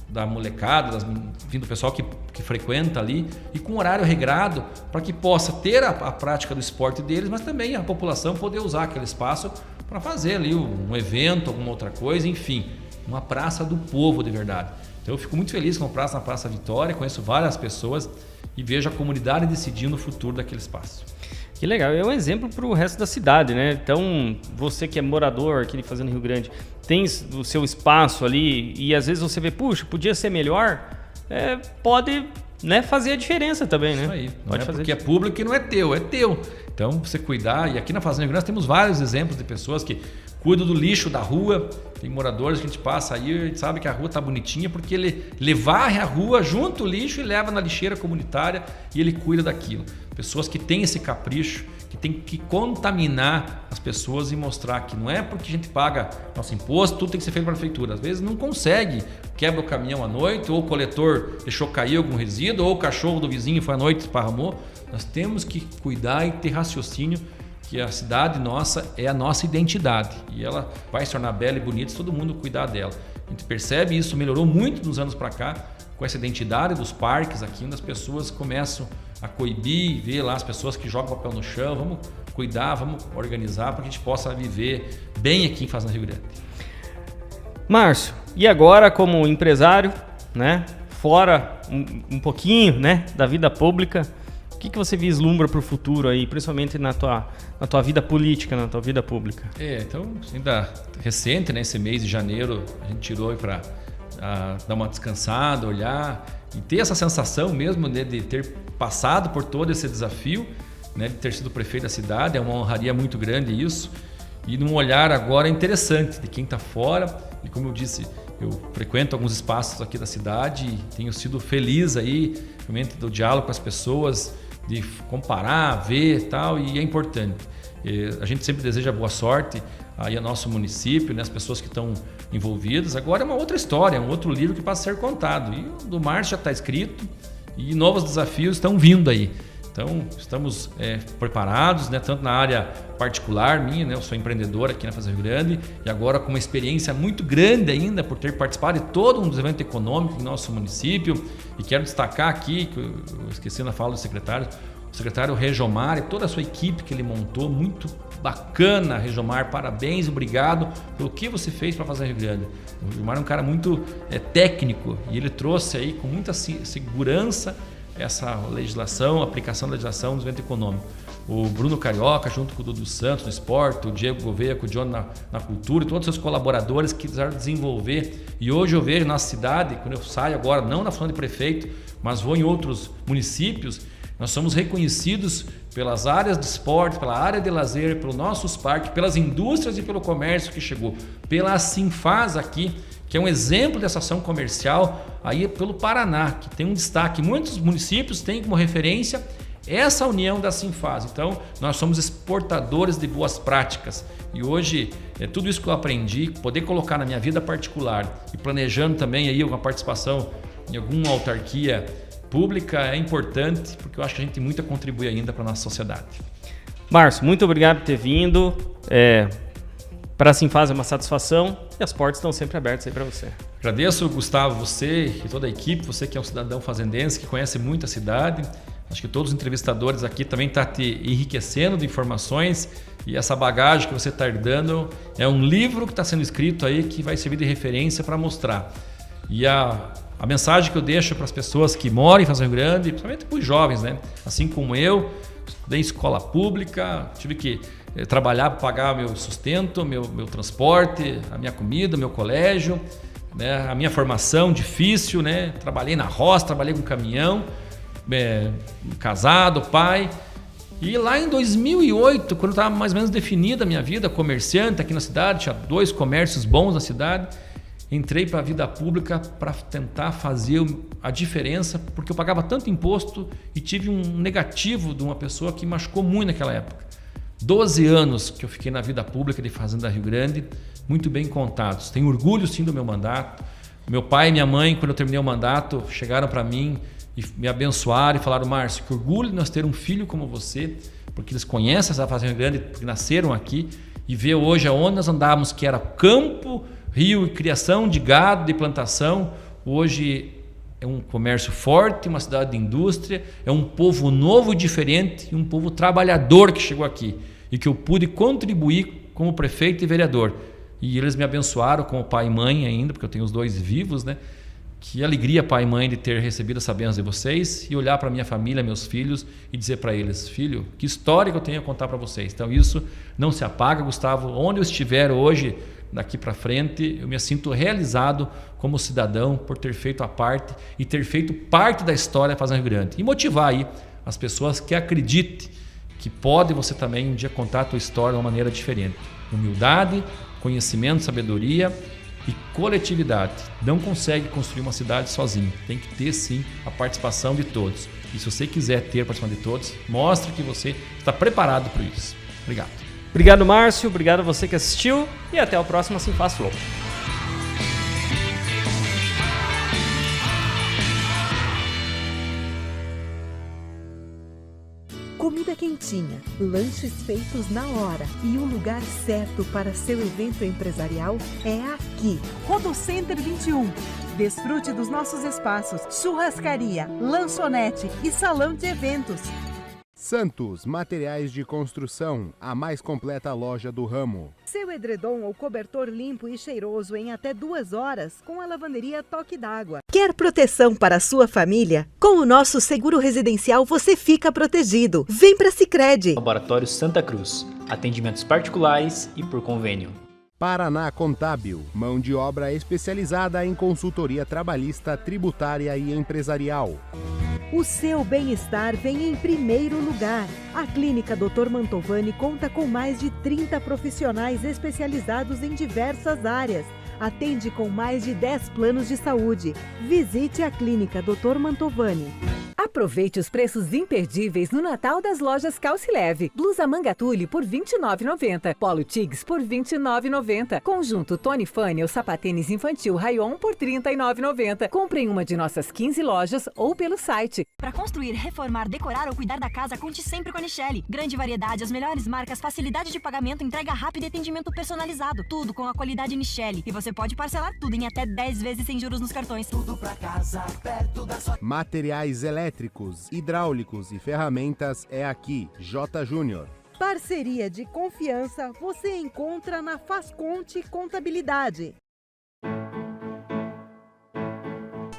da molecada, do pessoal que frequenta ali e com horário regrado para que possa ter a prática do esporte deles, mas também a população poder usar aquele espaço para fazer ali um evento, alguma outra coisa, enfim, uma praça do povo de verdade. Então eu fico muito feliz com a praça na Praça Vitória, conheço várias pessoas e vejo a comunidade decidindo o futuro daquele espaço. Que legal, é um exemplo para o resto da cidade, né? Então, você que é morador aqui de Fazenda Rio Grande, tem o seu espaço ali e às vezes você vê, puxa, podia ser melhor, pode, né, fazer a diferença também, né? Isso aí, não pode é fazer porque é público e não é teu. Então, você cuidar, e aqui na Fazenda Rio Grande nós temos vários exemplos de pessoas que cuidam do lixo da rua, tem moradores que a gente passa aí e a gente sabe que a rua está bonitinha porque ele varre a rua, junta o lixo e leva na lixeira comunitária e ele cuida daquilo. Pessoas que têm esse capricho, que tem que contaminar as pessoas e mostrar que não é porque a gente paga nosso imposto, tudo tem que ser feito pela prefeitura. Às vezes não consegue, quebra o caminhão à noite, ou o coletor deixou cair algum resíduo, ou o cachorro do vizinho foi à noite e esparramou. Nós temos que cuidar e ter raciocínio que a cidade nossa é a nossa identidade e ela vai se tornar bela e bonita se todo mundo cuidar dela. A gente percebe isso, melhorou muito nos anos para cá com essa identidade dos parques aqui, onde as pessoas começam a coibir, ver lá as pessoas que jogam papel no chão, vamos cuidar, vamos organizar para que a gente possa viver bem aqui em Fazenda Rio Grande. Márcio, e agora como empresário, né, fora um pouquinho, né, da vida pública, o que você vislumbra para o futuro aí, principalmente na tua vida política, na tua vida pública? Então, ainda recente, né, esse mês de janeiro, a gente tirou para dar uma descansada, olhar e ter essa sensação mesmo, né, de ter passado por todo esse desafio, né, de ter sido prefeito da cidade. É uma honraria muito grande isso. E num olhar agora interessante de quem está fora. E como eu disse, eu frequento alguns espaços aqui da cidade e tenho sido feliz aí, realmente, do diálogo com as pessoas, de comparar, ver e tal, e é importante. A gente sempre deseja boa sorte aí ao nosso município, né, as pessoas que estão envolvidas. Agora é uma outra história, é um outro livro que passa a ser contado. E o do Márcio já está escrito e novos desafios estão vindo aí. Então, estamos preparados, né, tanto na área particular minha, né, eu sou empreendedor aqui na Fazenda Rio Grande e agora com uma experiência muito grande ainda por ter participado de todo um desenvolvimento econômico em nosso município. E quero destacar aqui, que eu esqueci na fala do secretário, o secretário Regomar e toda a sua equipe que ele montou, muito bacana. Regomar, parabéns, obrigado pelo que você fez para Fazenda Rio Grande. O Regomar é um cara muito técnico e ele trouxe aí com muita segurança essa legislação, a aplicação da legislação do desenvolvimento econômico. O Bruno Carioca, junto com o Dudu Santos no esporte, o Diego Gouveia com o John na cultura e todos os seus colaboradores que quiseram desenvolver. E hoje eu vejo na nossa cidade, quando eu saio agora, não na função de prefeito, mas vou em outros municípios, nós somos reconhecidos pelas áreas de esporte, pela área de lazer, pelos nossos parques, pelas indústrias e pelo comércio que chegou, pela Sinfaz aqui, que é um exemplo dessa ação comercial aí pelo Paraná, que tem um destaque. Muitos municípios têm como referência Essa união da Sinfaz. Então, nós somos exportadores de boas práticas. E hoje, tudo isso que eu aprendi, poder colocar na minha vida particular e planejando também aí uma participação em alguma autarquia pública é importante, porque eu acho que a gente tem muito a contribuir ainda para a nossa sociedade. Márcio, muito obrigado por ter vindo. Para a Sinfaz é uma satisfação e as portas estão sempre abertas aí para você. Agradeço, Gustavo, você e toda a equipe, você que é um cidadão fazendense, que conhece muito a cidade. Acho que todos os entrevistadores aqui também estão te enriquecendo de informações, e essa bagagem que você está herdando é um livro que está sendo escrito aí que vai servir de referência para mostrar. E a mensagem que eu deixo para as pessoas que moram em Fazenda Rio Grande, principalmente para os jovens, né? Assim como eu, estudei em escola pública, tive que trabalhar para pagar meu sustento, meu transporte, a minha comida, meu colégio, né? A minha formação difícil, né? Trabalhei na roça, trabalhei com caminhão, casado, pai. E lá em 2008, quando estava mais ou menos definida a minha vida, comerciante aqui na cidade, tinha 2 comércios bons na cidade, entrei para a vida pública para tentar fazer a diferença, porque eu pagava tanto imposto e tive um negativo de uma pessoa que machucou muito naquela época. 12 anos que eu fiquei na vida pública de Fazenda Rio Grande, muito bem contados. Tenho orgulho sim do meu mandato. Meu pai e minha mãe, quando eu terminei o mandato, chegaram para mim e me abençoaram e falaram: Márcio, que orgulho de nós ter um filho como você, porque eles conhecem essa Fazenda Rio Grande, porque nasceram aqui, e ver hoje aonde nós andávamos, que era campo, rio e criação de gado, de plantação, hoje é um comércio forte, uma cidade de indústria, é um povo novo e diferente, e um povo trabalhador que chegou aqui, e que eu pude contribuir como prefeito e vereador. E eles me abençoaram como pai e mãe ainda, porque eu tenho os 2 vivos, né? Que alegria, pai e mãe, de ter recebido essa bênção de vocês e olhar para minha família, meus filhos, e dizer para eles: filho, que história que eu tenho a contar para vocês. Então isso não se apaga, Gustavo. Onde eu estiver hoje, daqui para frente, eu me sinto realizado como cidadão por ter feito a parte e ter feito parte da história da Fazenda Rio Grande. E motivar aí as pessoas que acreditem que pode você também um dia contar a tua história de uma maneira diferente. Humildade, conhecimento, sabedoria e coletividade. Não consegue construir uma cidade sozinho. Tem que ter sim a participação de todos. E se você quiser ter a participação de todos, mostre que você está preparado para isso. Obrigado. Obrigado, Márcio. Obrigado a você que assistiu e até o próximo Sinfaz Flow. Comida quentinha, lanches feitos na hora e o lugar certo para seu evento empresarial é aqui. Rodocenter 21. Desfrute dos nossos espaços, churrascaria, lanchonete e salão de eventos. Santos Materiais de Construção, a mais completa loja do ramo. Seu edredom ou cobertor limpo e cheiroso em até 2 horas com a lavanderia Toque d'Água. Quer proteção para a sua família? Com o nosso seguro residencial você fica protegido. Vem para Sicredi. Laboratório Santa Cruz. Atendimentos particulares e por convênio. Paraná Contábil, mão de obra especializada em consultoria trabalhista, tributária e empresarial. O seu bem-estar vem em primeiro lugar. A Clínica Dr. Mantovani conta com mais de 30 profissionais especializados em diversas áreas. Atende com mais de 10 planos de saúde. Visite a Clínica Dr. Mantovani. Aproveite os preços imperdíveis no Natal das lojas Calcileve. Blusa manga tule por R$ 29,90. Polo Tigs por R$ 29,90. Conjunto Tony Fanny ou sapatênis infantil Rayon por R$ 39,90. Compre em uma de nossas 15 lojas ou pelo site. Para construir, reformar, decorar ou cuidar da casa, conte sempre com a Nichelle. Grande variedade, as melhores marcas, facilidade de pagamento, entrega rápida e atendimento personalizado. Tudo com a qualidade Nichelle. E você pode parcelar tudo em até 10 vezes sem juros nos cartões. Tudo pra casa, perto da sua... Materiais elétricos, hidráulicos e ferramentas é aqui, J. Júnior. Parceria de confiança você encontra na Fazconte Contabilidade.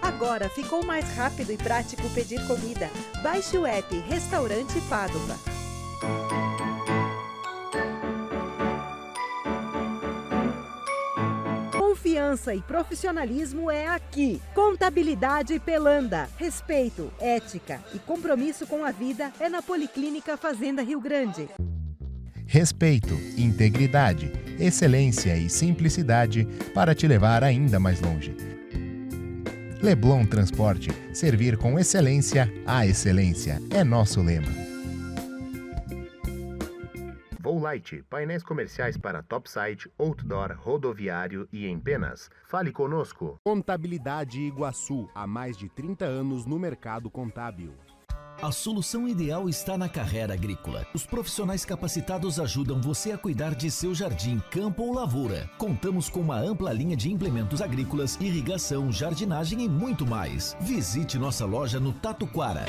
Agora ficou mais rápido e prático pedir comida. Baixe o app Restaurante Padova. Confiança e profissionalismo é aqui. Contabilidade Pelanda. Respeito, ética e compromisso com a vida é na Policlínica Fazenda Rio Grande. Respeito, integridade, excelência e simplicidade para te levar ainda mais longe. Leblon Transporte, servir com excelência, a excelência é nosso lema. Volite, painéis comerciais para topside, outdoor, rodoviário e em penas. Fale conosco. Contabilidade Iguaçu, há mais de 30 anos no mercado contábil. A solução ideal está na Carrera Agrícola. Os profissionais capacitados ajudam você a cuidar de seu jardim, campo ou lavoura. Contamos com uma ampla linha de implementos agrícolas, irrigação, jardinagem e muito mais. Visite nossa loja no Tatuquara.